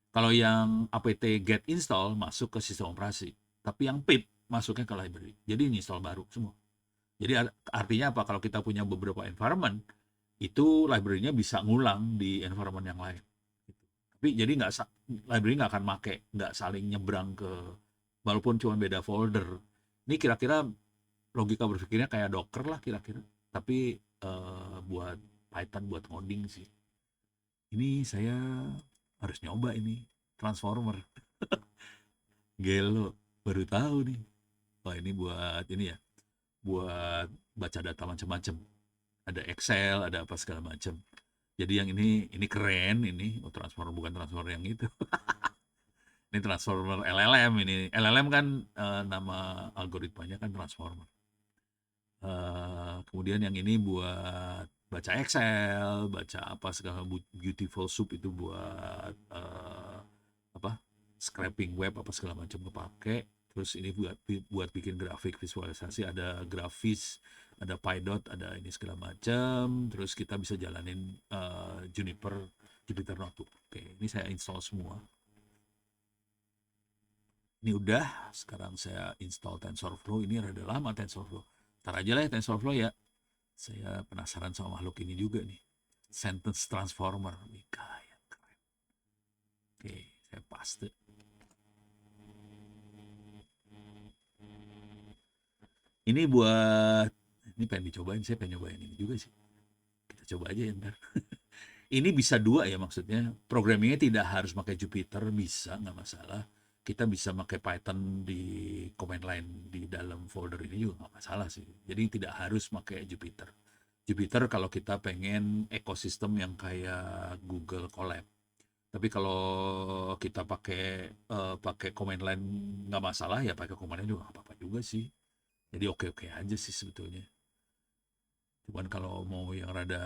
Kalau yang apt get install masuk ke sistem operasi. Tapi yang pip masuknya ke library. Jadi install baru semua. Jadi artinya apa? Kalau kita punya beberapa environment, itu library-nya bisa ngulang di environment yang lain. Tapi jadi library nggak akan nggak saling nyebrang ke, walaupun cuma beda folder. Ini kira-kira logika berpikirnya kayak Docker lah kira-kira. Tapi buat Python, buat ngoding sih. Ini saya harus nyoba ini transformer. Gelo, baru tahu nih. Wah ini buat ini ya, buat baca data macam-macam. Ada Excel, ada apa segala macam. Jadi yang ini keren ini. Oh, transformer bukan transformer yang itu. Ini transformer LLM ini. LLM kan nama algoritmanya kan transformer. Kemudian yang ini buat baca Excel, baca apa segala beautiful soup itu buat apa scraping web apa segala macam kepake. Terus ini buat bikin grafik visualisasi, ada grafis, ada PyDot, ada ini segala macam. Terus kita bisa jalanin Jupyter Notebook. Oke, ini saya install semua. Ini udah, sekarang saya install TensorFlow. Ini rada lama TensorFlow. Ntar aja lah ya TensorFlow ya. Saya penasaran sama makhluk ini juga nih. Sentence Transformer. Nih, keren. Oke, saya paste. Ini buat, ini pengen dicobain, saya pengen nyobain ini juga sih. Kita coba aja ya ntar. Ini bisa dua ya maksudnya. Programmingnya tidak harus pakai Jupyter, bisa, nggak masalah. Kita bisa pakai Python di command line di dalam folder ini juga nggak masalah sih. Jadi tidak harus pakai Jupyter. Jupyter kalau kita pengen ekosistem yang kayak Google Colab. Tapi kalau kita pakai command line nggak masalah ya pakai command line juga nggak apa-apa juga sih. Jadi oke-oke aja sih sebetulnya. Cuman kalau mau yang rada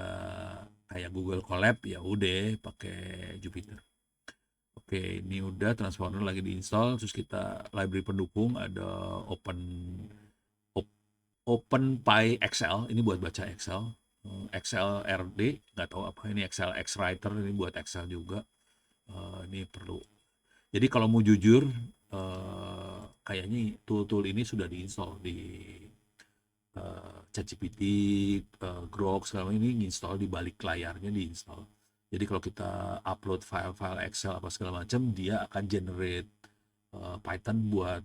kayak Google Colab ya udah pakai Jupyter. Oke, ini udah Transformer lagi diinstal, terus kita library pendukung ada Open PyXL, ini buat baca Excel. Excel RD, nggak tahu apa ini, Excel X Writer ini buat Excel juga. Ini perlu. Jadi kalau mau jujur, kayaknya tool-tool ini sudah diinstal di ChatGPT, Grok, segala ini install di balik layarnya diinstal. Jadi kalau kita upload file-file Excel apa segala macam, dia akan generate Python buat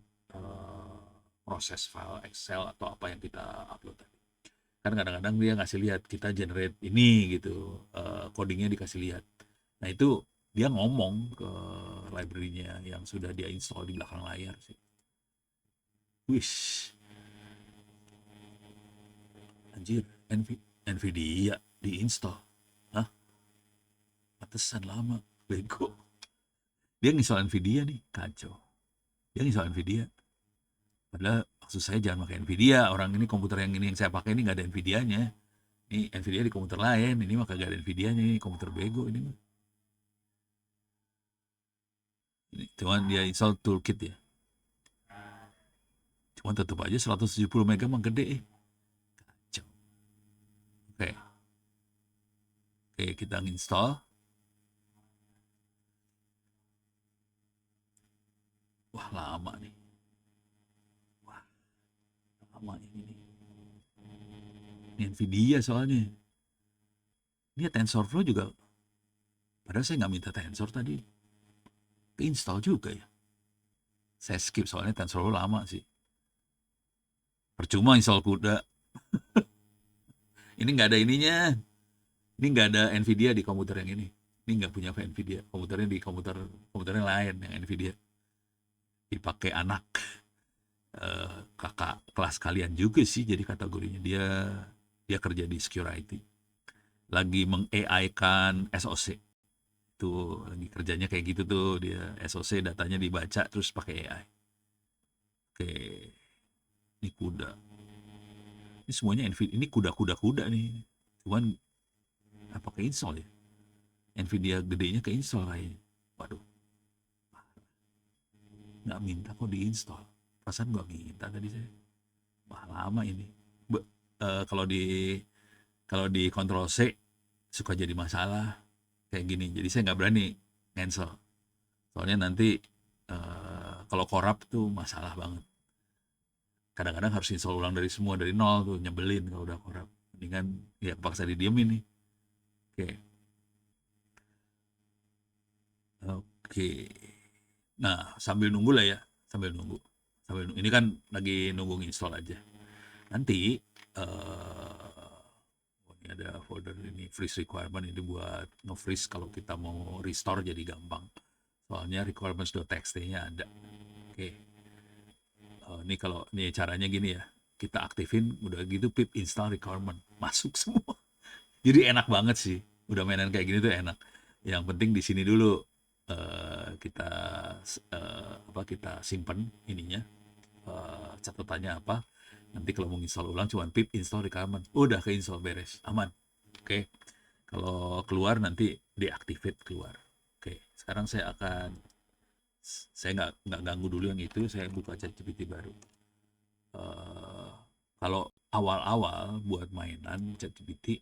proses file Excel atau apa yang kita upload tadi. Kan kadang-kadang dia ngasih lihat kita generate ini gitu, codingnya dikasih lihat. Nah itu dia ngomong ke library-nya yang sudah dia install di belakang layar sih. Wish, anjir, Nvidia diinstal. Hah? Pantesan lama, bego. Dia nginstal Nvidia nih, kacau. Dia nginstal Nvidia. Padahal maksud saya jangan pakai Nvidia. Orang ini komputer yang ini yang saya pakai ini nggak ada Nvidia-nya. Ini Nvidia di komputer lain. Ini mah kagak ada Nvidia-nya. Ini komputer bego ini mah. Ini, cuman dia install toolkit ya. Cuman tetap aja 170 mega mah gede. Kacau. Oke. Oke, kita install. Wah, lama nih. Wah, lama ini nih. Ini Nvidia soalnya. Ini TensorFlow juga. Padahal saya nggak minta Tensor tadi. Keinstall juga ya. Saya skip soalnya TensorFlow lama sih. Percuma install kuda. Ini nggak ada ininya. Ini nggak ada Nvidia di komputer yang ini. Ini nggak punya Nvidia. Komputernya di komputernya lain yang Nvidia. Dipakai anak kakak kelas kalian juga sih jadi kategorinya. Dia kerja di security. Lagi meng-AI kan SOC. Tuh lagi kerjanya kayak gitu tuh, dia SOC datanya dibaca terus pakai AI. Oke, ini kuda. Ini semuanya Nvidia. Ini kuda-kuda nih. Cuman apa keinstall ya? Nvidia gedenya keinstall kayaknya. Waduh, nggak minta kok diinstal. Perasaan nggak minta tadi saya. Wah lama ini. Kalau di Ctrl C suka jadi masalah kayak gini. Jadi saya nggak berani cancel. Soalnya nanti kalau korup tuh masalah banget. Kadang-kadang harus install ulang dari semua dari nol tuh, nyebelin kalau udah korup. Mendingan ya paksa didiemin nih. Oke. Oke. Nah, sambil nunggu lah ya, sambil nunggu. Ini kan lagi nunggu install aja. Nanti ini ada folder ini freeze requirement, ini buat nge-freeze kalau kita mau restore jadi gampang. Soalnya requirements.txt-nya ada. Oke. Ini kalau ini caranya gini ya. Kita aktifin udah gitu pip install requirement. Masuk semua. Jadi enak banget sih. Udah mainan kayak gini tuh enak. Yang penting di sini dulu kita kita simpen ininya, catatannya apa. Nanti kalau mau install ulang cuman pip install requirement. Udah ke install beres, aman. Oke. Kalau keluar nanti deactivate keluar. Oke. Sekarang saya nggak ganggu dulu yang itu, saya buka ChatGPT baru. Kalau awal-awal buat mainan ChatGPT,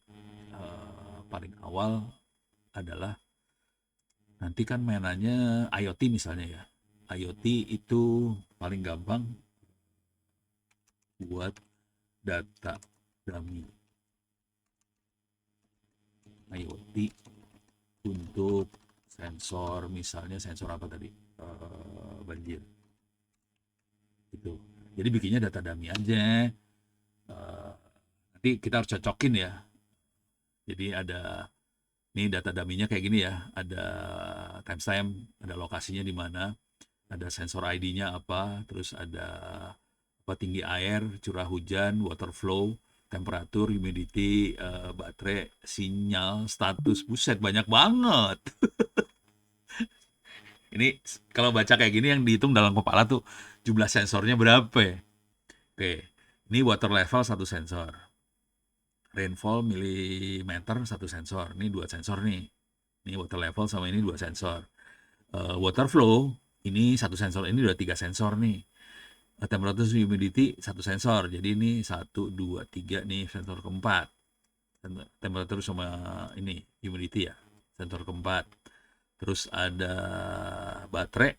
paling awal adalah nanti kan mainannya IoT misalnya ya. IoT itu paling gampang buat data dummy IoT untuk sensor, misalnya sensor apa tadi? Banjir. Gitu. Jadi bikinnya data dummy aja. Nanti kita harus cocokin ya. Jadi ada nih data dummy-nya kayak gini ya. Ada timestamp, ada lokasinya di mana, ada sensor ID-nya apa, terus ada apa tinggi air, curah hujan, water flow, temperatur, humidity, baterai, sinyal, status. Buset, banyak banget. Ini kalau baca kayak gini yang dihitung dalam kepala tuh jumlah sensornya berapa ya? Oke, ini water level satu sensor, rainfall milimeter satu sensor, ini dua sensor nih. Ini water level sama ini dua sensor. Water flow ini satu sensor, ini udah tiga sensor nih. Temperature humidity satu sensor, jadi ini satu dua tiga nih sensor keempat. Temperatur sama ini humidity ya, sensor keempat. Terus ada baterai,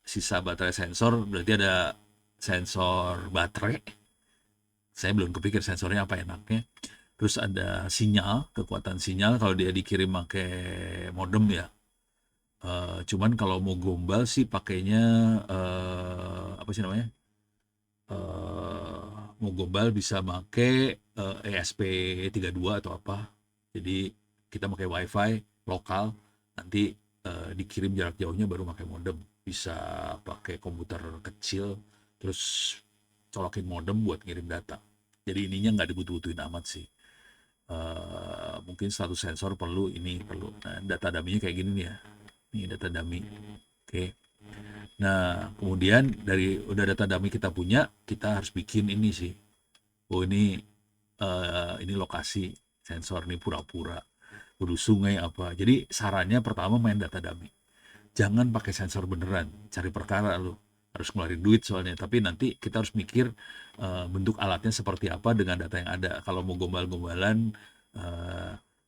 sisa baterai sensor, berarti ada sensor baterai. Saya belum kepikir sensornya apa enaknya. Terus ada sinyal, kekuatan sinyal kalau dia dikirim pakai modem ya. Cuman kalau mau gombal sih pakainya apa sih namanya? Mau gombal bisa pakai ESP32 atau apa. Jadi kita pakai WiFi lokal, nanti dikirim jarak jauhnya baru pakai modem. Bisa pakai komputer kecil, terus colokin modem buat ngirim data. Jadi ininya nggak dibutuh-butuhin amat sih. Mungkin satu sensor perlu, ini perlu. Nah, data dummy-nya kayak gini nih ya. Ini data dummy. Oke. Nah, kemudian dari udah data dummy kita punya, kita harus bikin ini sih. Oh ini lokasi sensor nih pura-pura. Udah sungai apa. Jadi sarannya pertama main data dummy. Jangan pakai sensor beneran, cari perkara lu. Harus ngeluarin duit soalnya. Tapi nanti kita harus mikir bentuk alatnya seperti apa dengan data yang ada. Kalau mau gombal-gombalan,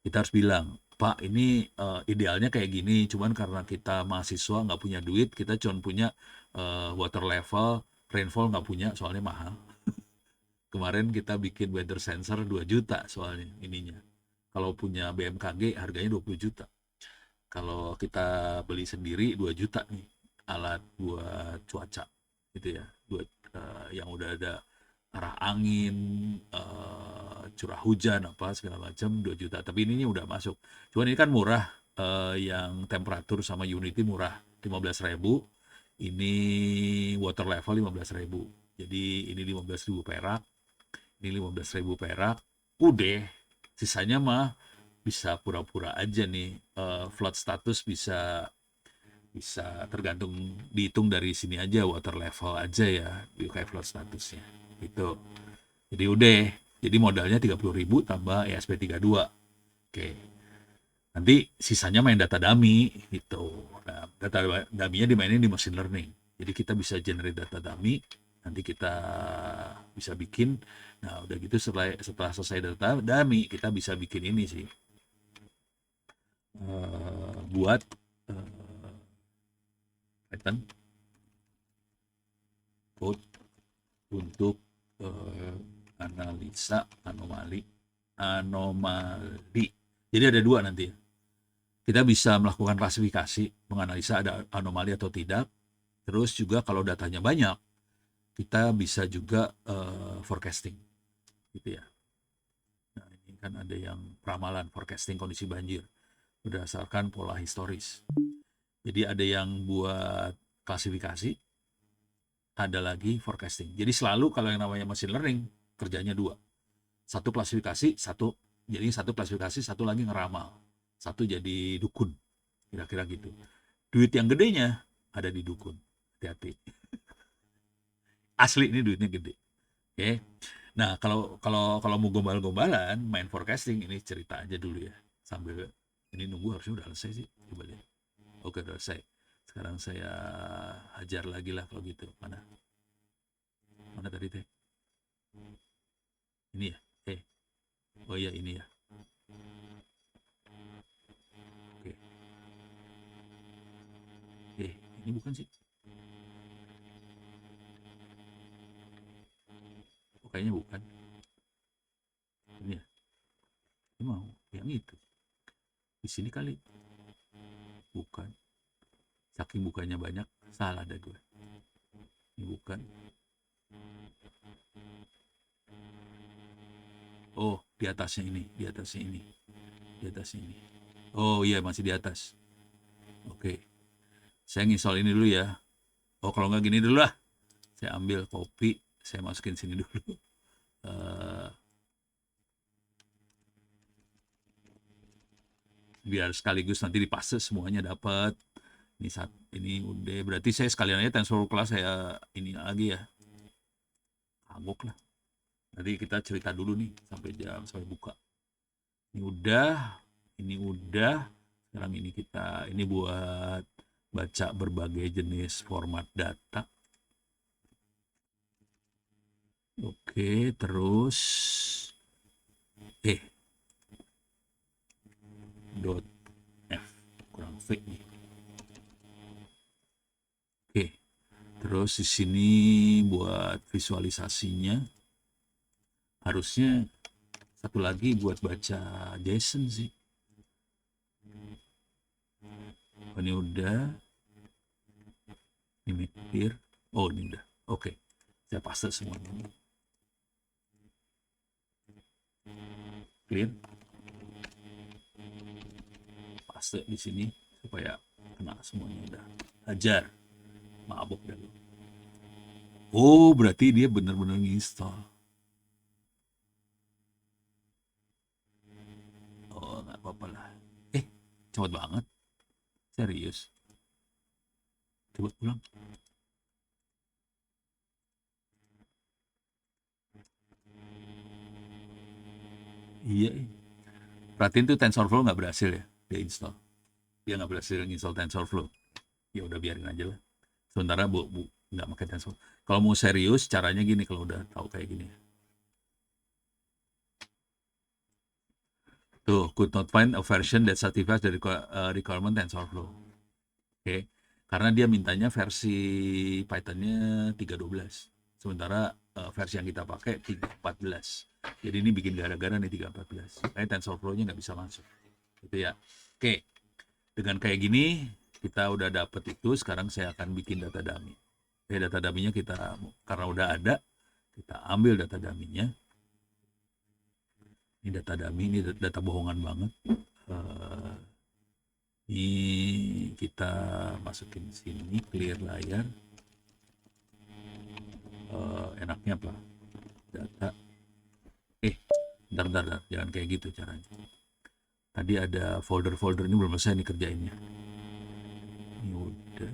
kita harus bilang, Pak, ini idealnya kayak gini, cuman karena kita mahasiswa nggak punya duit, kita cuma punya water level, rainfall nggak punya, soalnya mahal. Kemarin kita bikin weather sensor 2 juta soalnya ininya. Kalau punya BMKG harganya 20 juta. Kalau kita beli sendiri 2 juta nih alat buat cuaca gitu ya. Buat yang udah ada arah angin, curah hujan apa segala macam 2 juta. Tapi ininya udah masuk. Cuman ini kan murah, yang temperatur sama unity murah 15.000. Ini water level 15.000. Jadi ini 15.000 perak, ini 15.000 perak. Udah, sisanya mah bisa pura-pura aja nih. Flood status bisa bisa tergantung, dihitung dari sini aja, water level aja ya, kayak flood statusnya itu. Jadi udah, jadi modalnya 30.000 tambah ESP32. Oke, nanti sisanya main data dummy gitu. Nah, data dummy-nya dimainin di machine learning, jadi kita bisa generate data dummy, nanti kita bisa bikin. Nah udah gitu, setelah selesai data dummy kita bisa bikin ini sih, buat Python code untuk analisa anomali. Jadi ada dua nanti ya. Kita bisa melakukan klasifikasi, menganalisa ada anomali atau tidak. Terus juga kalau datanya banyak, kita bisa juga forecasting, gitu ya. Nah, ini kan ada yang ramalan forecasting kondisi banjir berdasarkan pola historis. Jadi ada yang buat klasifikasi, ada lagi forecasting. Jadi selalu kalau yang namanya machine learning kerjanya dua. Satu klasifikasi, satu klasifikasi, satu lagi ngeramal. Satu jadi dukun. Kira-kira gitu. Duit yang gedenya ada di dukun. Hati-hati. Asli ini duitnya gede. Oke. Nah, kalau kalau kalau mau gombal-gombalan, main forecasting, ini cerita aja dulu ya. Sambil ini nunggu, harusnya udah selesai sih. Coba lihat. Oke, udah selesai. Sekarang saya hajar lagi lah kalau gitu. Mana? Mana tadi teh? Ini ya? Oh iya ini ya. Oke. Ini bukan sih. kayaknya bukan. Ini ya, ini mau yang itu. Di sini kali, bukan. Saking bukannya banyak, salah ada gue. Ini bukan. Oh, di atasnya ini, di atasnya ini, di atasnya ini. Oh iya, masih di atas. Oke, saya nginstal ini dulu ya. Oh, kalau nggak gini dulu lah. Saya ambil kopi, saya masukin sini dulu. Eh, biar sekaligus nanti dipaste semuanya dapat. Ini udah berarti saya sekalian aja TensorFlow kelas saya ini lagi ya. Kagok lah. Nanti kita cerita dulu nih sampai buka. Ini udah. Sekarang ini buat baca berbagai jenis format data. Oke, terus dot f kurang fake nih. Oke, terus di sini buat visualisasinya harusnya satu lagi buat baca JSON sih. Ini udah, ini clear. Oh, ini udah. Oke, saya paste semuanya. Clear. Paste di sini supaya kena semuanya udah. Hajar. Mabok dah. Oh, berarti dia benar-benar nginstal. Oh, nggak apa-apa lah. Cepet banget. Serius. Coba ulang. Iya. Perhatiin tuh TensorFlow nggak berhasil ya dia install. Dia nggak berhasil install TensorFlow. Ya udah biarin aja lah. Sementara bu nggak pakai TensorFlow. Kalau mau serius caranya gini kalau udah tahu kayak gini. Tuh, could not find a version that satisfies the requirement TensorFlow. Oke. Karena dia mintanya versi Python-nya 3.12. Sementara versi yang kita pakai 3.14. Jadi ini bikin gara-gara nih 3.14. Kayak TensorFlow-nya nggak bisa masuk. Gitu ya. Oke. Dengan kayak gini, kita udah dapet itu. Sekarang saya akan bikin data dummy. Data dummy-nya karena udah ada, kita ambil data dummy-nya. Ini data dummy, ini data bohongan banget. Ini kita masukin sini, clear layar. Enaknya apa? Data. Bentar, jangan kayak gitu caranya. Tadi ada folder-folder, ini belum selesai nih kerjainnya. Ini udah.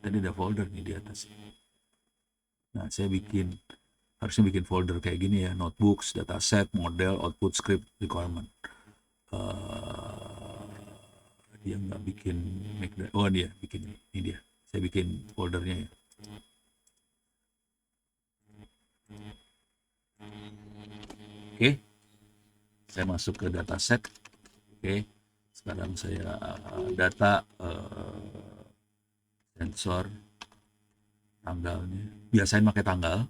Tadi ada folder nih di atas. Nah, saya harusnya bikin folder kayak gini ya, notebooks, dataset, model, output, script, requirement. Dia nggak bikin dia bikin ini dia. Saya bikin foldernya ya. Oke. Saya masuk ke dataset. Oke. Sekarang saya data sensor tanggalnya. Biasain pakai tanggal.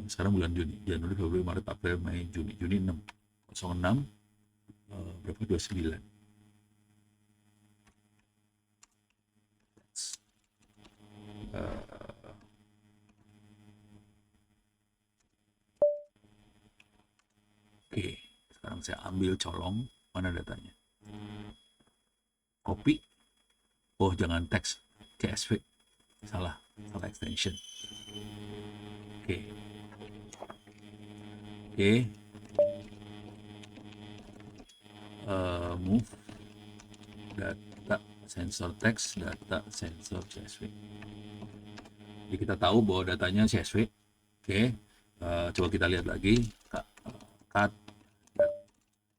Sekarang bulan Juni, Januari, Februari, Maret, April, Mei, Juni 6. 06 berapa 29. Oke, sekarang saya ambil colong, mana datanya? Copy. Oh, jangan teks, CSV. Salah extension. Oke. Move data sensor text, data sensor CSV. Jadi kita tahu bahwa datanya CSV. Oke. Coba kita lihat lagi. Cut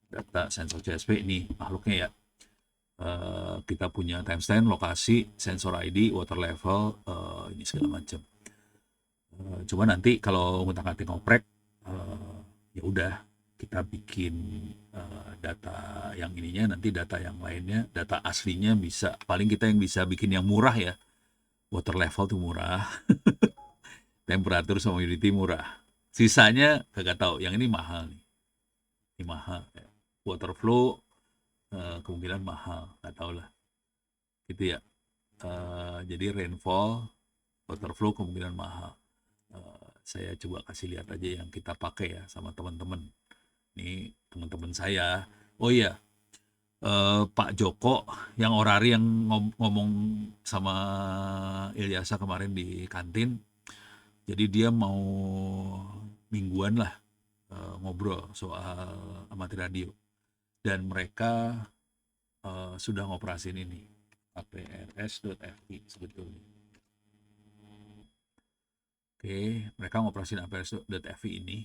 data sensor CSV ini makhluknya ya. Kita punya timestamp, lokasi, sensor ID, water level, ini segala macam. Cuma nanti kalau ngutak-ngatik ngoprek, ya udah kita bikin data yang ininya, nanti data yang lainnya, data aslinya bisa, paling kita yang bisa bikin yang murah ya. Water level tuh murah. temperatur sama humidity murah. Sisanya kagak tahu. Yang ini mahal nih. Ini mahal. Water flow kemungkinan mahal, nggak tahu lah. Gitu ya. Jadi rainfall, water flow kemungkinan mahal. Saya coba kasih lihat aja yang kita pakai ya sama teman-teman. Ini teman-teman saya. Oh iya, Pak Joko yang orari yang ngomong sama Ilyasa kemarin di kantin. Jadi dia mau mingguan lah ngobrol soal amatir radio. Dan mereka sudah ngoperasin ini aprs.fi sebetulnya. Oke, mereka ngoperasin aprs.fi ini.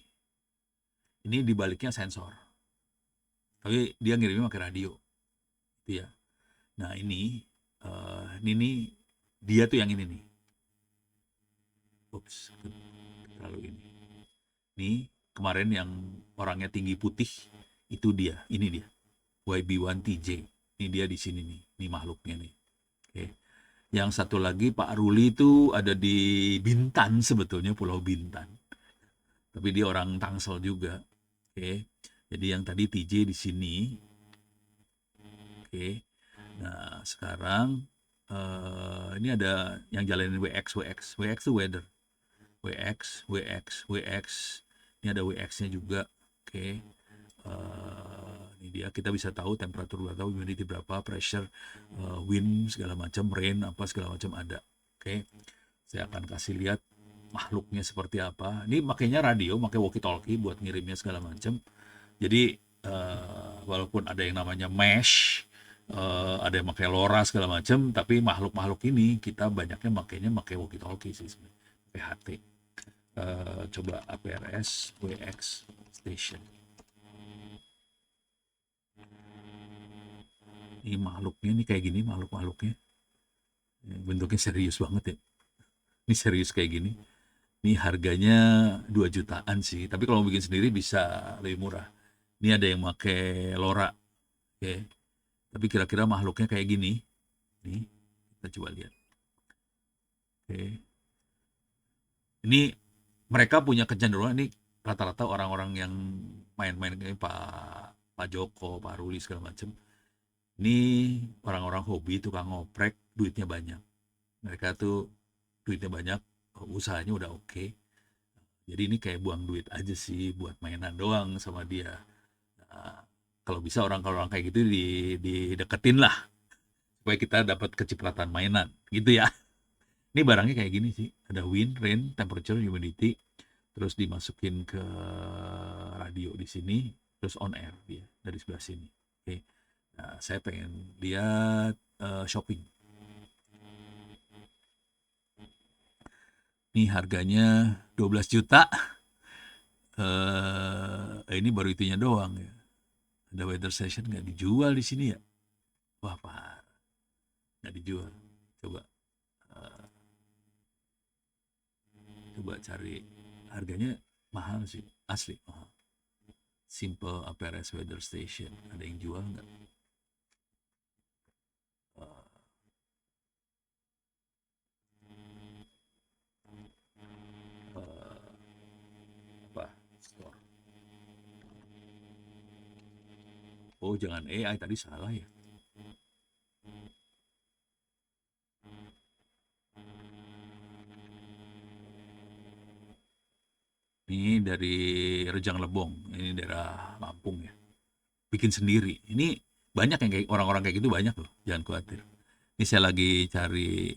Ini dibaliknya sensor. Tapi dia ngirimnya pakai radio. Gitu ya. Nah, ini dia tuh yang ini nih. Ups, terlalu ini. Nih, kemarin yang orangnya tinggi putih itu dia, ini dia. YB1TJ. Ini dia di sini nih. Ini makhluknya nih. Oke. Yang satu lagi Pak Ruli itu ada di Bintan sebetulnya, Pulau Bintan. Tapi dia orang Tangsel juga. Oke. Jadi yang tadi TJ di sini. Oke. Nah, sekarang ini ada yang jalanin WX. WX itu weather. WX. Ini ada WX-nya juga. Oke. Ini dia, kita bisa tahu temperatur berapa, humidity berapa, pressure, wind segala macam, rain apa segala macam ada. Oke. Saya akan kasih lihat makhluknya seperti apa. Ini makanya radio, pakai walkie talkie buat ngirimnya segala macam. Jadi walaupun ada yang namanya mesh, ada yang pakai LoRa segala macam, tapi makhluk-makhluk ini kita banyaknya makainya pakai walkie talkie sih sebenarnya, PHT. Coba APRS WX station. Ini makhluknya ini kayak gini, makhluknya bentuknya serius banget ya. Ini serius kayak gini. Ini harganya 2 jutaan sih, tapi kalau bikin sendiri bisa lebih murah. Ini ada yang pakai LoRa. Oke. Tapi kira-kira makhluknya kayak gini. Nih, kita coba lihat. Oke. Ini mereka punya kecenderungan, ini rata-rata orang-orang yang main-main kayak Pak Joko, Pak Ruli segala macam. Ini orang-orang hobi, tukang ngoprek, duitnya banyak. Mereka tuh duitnya banyak, usahanya udah oke. Jadi ini kayak buang duit aja sih buat mainan doang sama dia. Nah, kalau bisa orang-orang kayak gitu dideketin lah supaya kita dapat kecipratan mainan gitu ya. Ini barangnya kayak gini sih. Ada wind, rain, temperature, humidity, terus dimasukin ke radio di sini, terus on air dia dari sebelah sini. Oke. Nah, saya pengen lihat shopping. Ini harganya 12 juta. Ini baru itunya doang ya. Ada weather station nggak dijual di sini ya? Wah, parah. Nggak dijual. Coba cari, harganya mahal sih, asli mahal. Simple APRS weather station, ada yang jual nggak? Apa? Store. Oh, jangan AI, tadi salah ya. Ini dari Rejang Lebong, ini daerah Lampung ya. Bikin sendiri. Ini banyak yang kayak orang-orang kayak gitu, banyak loh, jangan khawatir. Ini saya lagi cari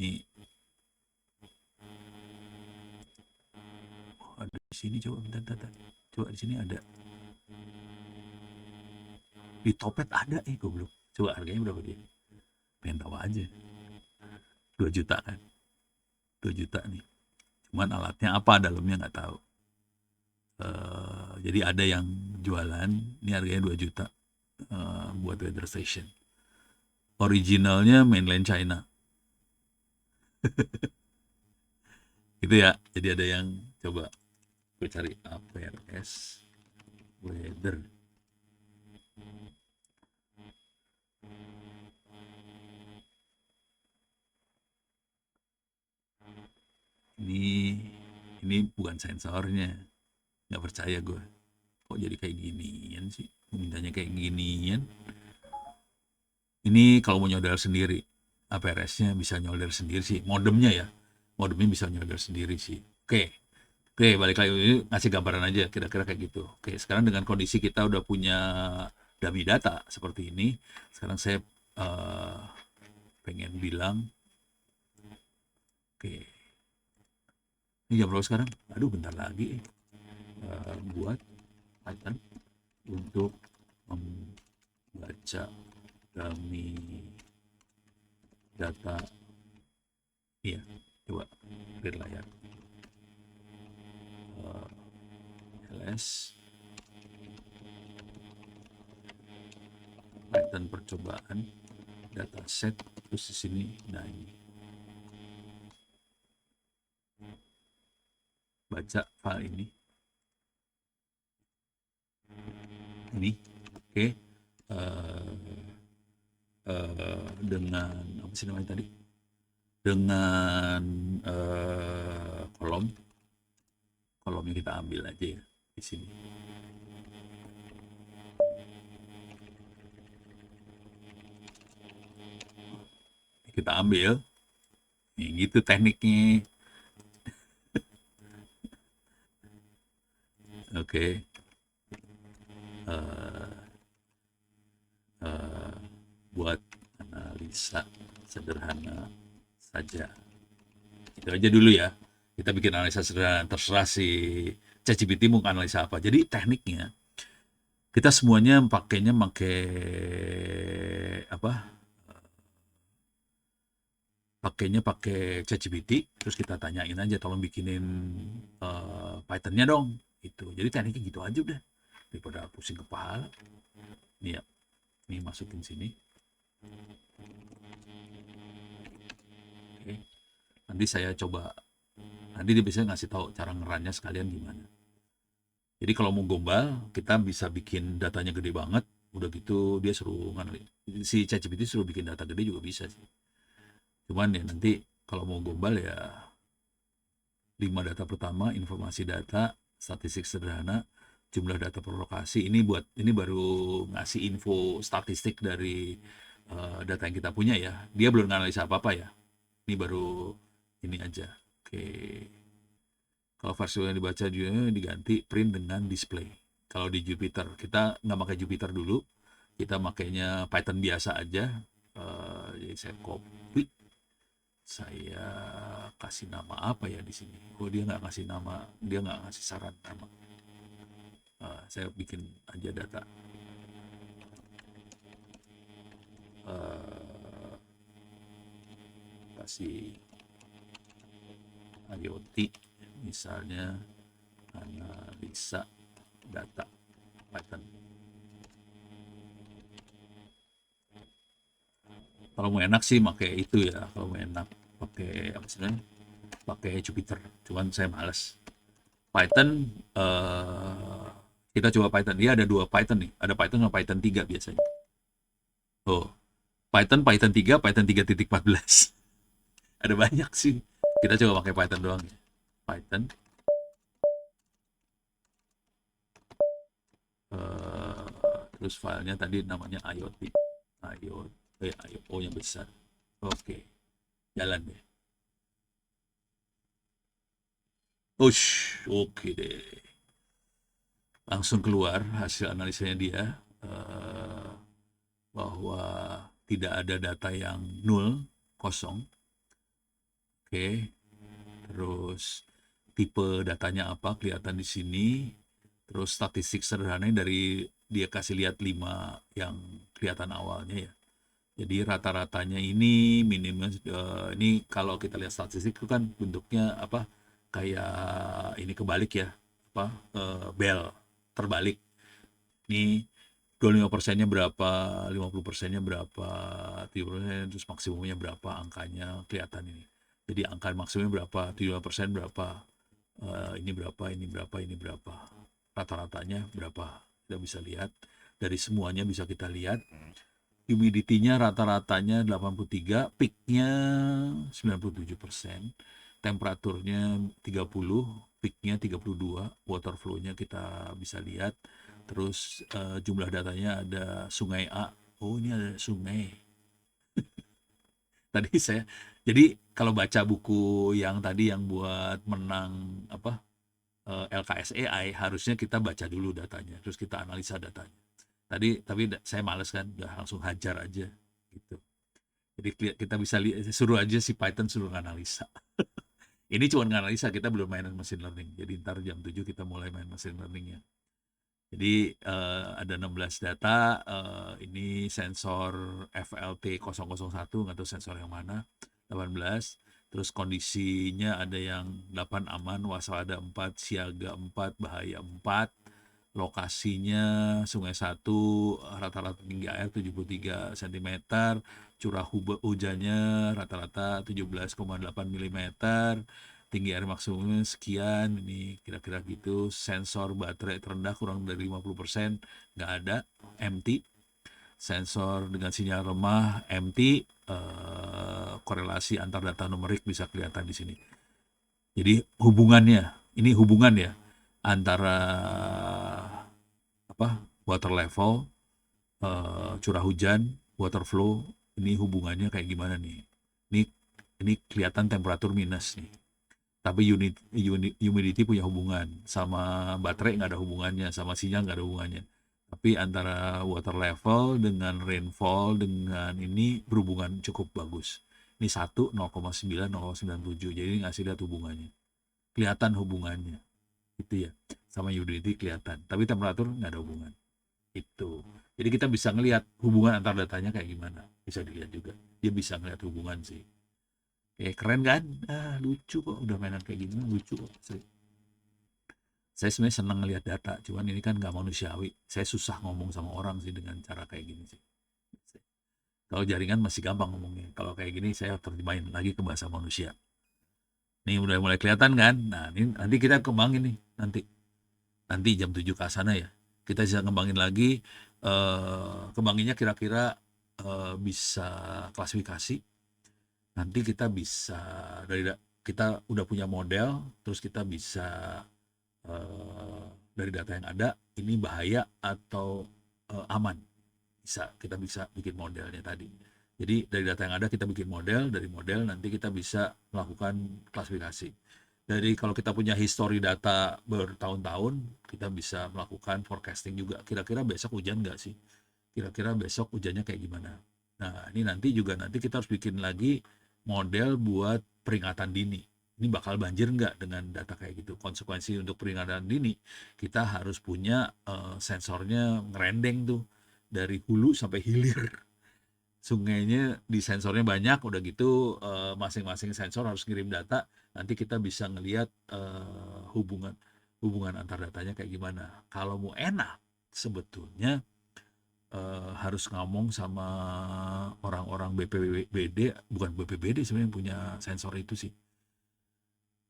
ini. Oh, ada di sini, coba bentar. Coba di sini ada. Di Topet ada goblok. Coba harganya berapa dia? Pengen tahu aja. 2 juta kan? 2 juta nih. Cuman alatnya apa dalamnya nggak tahu. Jadi ada yang jualan, ini harganya 2 juta buat weather station. Originalnya mainland China. Gitu ya. Jadi ada yang coba gue cari APRS weather. Ini ini bukan sensornya, nggak percaya gue. Kok jadi kayak ginian sih? Mintanya kayak ginian. Ini kalau mau nyodel sendiri, APRS-nya bisa nyolder sendiri sih. Modemnya ya, modemnya bisa nyolder sendiri sih. Oke, balik lagi ini ngasih gambaran aja kira-kira kayak gitu. Oke, sekarang dengan kondisi kita udah punya dummy data seperti ini, sekarang saya eh, pengen bilang, oke, ini jam berapa sekarang? Aduh, bentar lagi buat Python untuk membaca dummy data. Iya, coba clear layar. ls Python percobaan dataset, terus di sini nah ini baca file ini oke. Dengan apa sih namanya tadi, dengan kolomnya kita ambil aja ya di sini. Kita ambil, nih gitu tekniknya. Oke, buat analisa sederhana saja. Itu aja dulu ya. Kita bikin analisa sederhana, terserah si ChatGPT mau analisa apa. Jadi tekniknya kita semuanya pakainya pakai apa? Pakainya pakai ChatGPT, terus kita tanyain aja tolong bikinin Python-nya dong. Itu. Jadi tekniknya gitu aja udah. Daripada pusing kepala. Nih ya, ini masukin sini. Oke. Nanti saya coba, nanti dia bisa ngasih tahu cara ngerannya sekalian gimana. Jadi kalau mau gombal, kita bisa bikin datanya gede banget. Udah gitu dia suruh si ChatGPT suruh bikin data gede juga bisa sih. Cuman ya nanti kalau mau gombal ya 5 data pertama, informasi data, statistik sederhana, jumlah data per lokasi. Ini baru ngasih info statistik dari data yang kita punya ya. Dia belum analisa apa-apa ya. Ini baru ini aja. Oke. Kalau versi yang dibaca juga diganti print dengan display. Kalau di Jupyter, kita nggak pakai Jupyter dulu, kita makainya Python biasa aja. Jadi saya copy, saya kasih nama apa ya di sini? Oh, dia nggak ngasih nama, dia nggak ngasih saran nama. Saya bikin aja data. Kasih IoT, misalnya analisa data Python. Kalau mau enak sih pakai itu ya, kalau mau enak pakai apa sih namanya? Pakai Jupyter. Cuman saya males. Python kita coba Python. Dia ada dua Python nih. Ada Python sama Python 3 biasanya. Oh, Python 3, Python 3.14. Ada banyak sih. Kita coba pakai Python doang ya. Python eh, terus filenya tadi namanya IoT. IoT, IO yang besar. Oke, jalan deh. Ush, oke deh. Langsung keluar hasil analisanya dia eh, bahwa tidak ada data yang nol, kosong. Oke, terus tipe datanya apa kelihatan di sini. Terus statistik sederhananya dari dia kasih lihat 5 yang kelihatan awalnya ya. Jadi rata-ratanya ini minimal ini kalau kita lihat statistik itu kan bentuknya apa kayak ini kebalik ya, apa bell terbalik. Ini 25%-nya berapa, 50%-nya berapa, 30%, terus maksimumnya berapa, angkanya kelihatan ini. Jadi angka maksimumnya berapa, 75% berapa, ini berapa, ini berapa, ini berapa. Rata-ratanya berapa. Kita bisa lihat dari semuanya bisa kita lihat. Humidity-nya rata-ratanya 83, peak-nya 97%. temperaturnya 30, peak-nya 32, water flow-nya kita bisa lihat. Terus jumlah datanya ada sungai A. Oh, ini ada sungai. Tadi saya jadi kalau baca buku yang tadi yang buat menang apa LKS AI harusnya kita baca dulu datanya, terus kita analisa datanya. Tadi tapi saya males kan, udah langsung hajar aja gitu. Jadi kita bisa lihat, suruh aja si Python suruh analisa. Ini cuma analisa, kita belum main machine learning. Jadi ntar jam 7 kita mulai main machine learningnya. Jadi ada 16 data, ini sensor FLT001, nggak tahu sensor yang mana, 18. Terus kondisinya ada yang 8 aman, waspada 4, siaga 4, bahaya 4. Lokasinya Sungai Satu, rata-rata tinggi air 73 cm, curah hujannya rata-rata 17,8 mm, tinggi air maksimumnya sekian, ini kira-kira gitu. Sensor baterai terendah kurang dari 50%, nggak ada, empty. Sensor dengan sinyal lemah, empty. Korelasi antar data numerik bisa kelihatan di sini. Jadi hubungannya, ini hubungan ya antara water level, curah hujan, water flow, ini hubungannya kayak gimana nih? Ini kelihatan temperatur minus nih. Tapi humidity punya hubungan, sama baterai nggak ada hubungannya, sama sinyal nggak ada hubungannya. Tapi antara water level dengan rainfall dengan ini berhubungan cukup bagus. Ini 1, 0,9, 0,97. Jadi ngasih lihat hubungannya. Kelihatan hubungannya. Itu ya. Sama humidity kelihatan. Tapi temperatur nggak ada hubungan. Itu. Jadi kita bisa ngelihat hubungan antar datanya kayak gimana. Bisa dilihat juga. Dia bisa ngelihat hubungan sih. Keren kan? Lucu kok, udah mainan kayak gini lucu kok. Saya sebenarnya senang ngelihat data, cuman ini kan nggak manusiawi. Saya susah ngomong sama orang sih dengan cara kayak gini sih. Kalau jaringan masih gampang ngomongnya. Kalau kayak gini saya terjemahin lagi ke bahasa manusia. Nih udah mulai kelihatan kan? Nah, ini nanti kita kembangin nih nanti jam 7 ke sana ya. Kita bisa kembangin lagi, kembanginnya kira-kira bisa klasifikasi. Nanti kita bisa kita udah punya model, terus kita bisa dari data yang ada ini bahaya atau aman. Kita bisa bikin modelnya tadi. Jadi dari data yang ada kita bikin model, dari model nanti kita bisa melakukan klasifikasi. Dari kalau kita punya history data bertahun-tahun, kita bisa melakukan forecasting juga. Kira-kira besok hujan nggak sih? Kira-kira besok hujannya kayak gimana? Nah, ini nanti kita harus bikin lagi model buat peringatan dini. Ini bakal banjir nggak dengan data kayak gitu? Konsekuensi untuk peringatan dini, kita harus punya sensornya ngerendeng tuh dari hulu sampai hilir. Sungainya di sensornya banyak, udah gitu masing-masing sensor harus ngirim data. Nanti kita bisa ngelihat hubungan antar datanya kayak gimana. Kalau mau enak, sebetulnya harus ngomong sama orang-orang BPBD, bukan BPBD sebenarnya yang punya sensor itu sih.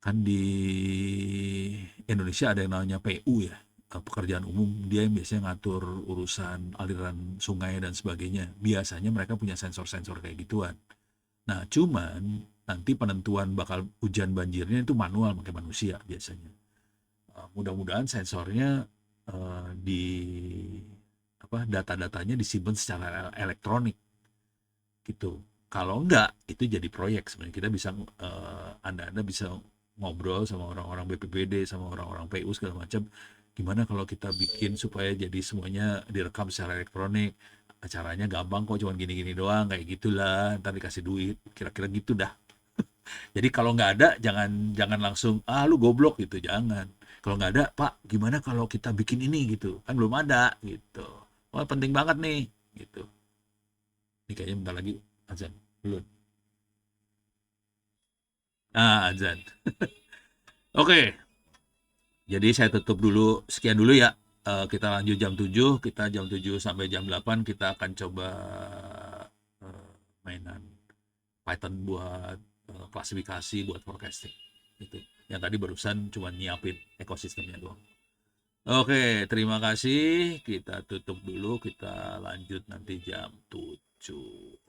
Kan di Indonesia ada yang namanya PU ya, pekerjaan umum, dia yang biasanya ngatur urusan aliran sungai dan sebagainya. Biasanya mereka punya sensor-sensor kayak gituan. Nah, cuman nanti penentuan bakal hujan banjirnya itu manual pakai manusia biasanya. Mudah-mudahan sensornya di data-datanya disimpan secara elektronik gitu. Kalau enggak, itu jadi proyek sebenarnya. Kita bisa Anda bisa ngobrol sama orang-orang BPBD, sama orang-orang PU segala macam. Gimana kalau kita bikin supaya jadi semuanya direkam secara elektronik? Caranya gampang kok, cuman gini-gini doang, kayak gitulah. Ntar dikasih duit, kira-kira gitu dah. Jadi kalau nggak ada, jangan langsung lu goblok gitu, jangan. Kalau nggak ada, Pak, gimana kalau kita bikin ini gitu? Kan belum ada gitu. Wah, penting banget nih gitu. Ini kayaknya bentar lagi azan. Belum. Azan. Oke, jadi saya tutup dulu. Sekian dulu ya. Kita lanjut jam 7. Kita jam 7 sampai jam 8 kita akan coba eh, mainan Python buat klasifikasi, buat forecasting. Itu. Yang tadi barusan cuma nyiapin ekosistemnya doang. Oke, terima kasih. Kita tutup dulu. Kita lanjut nanti jam 7.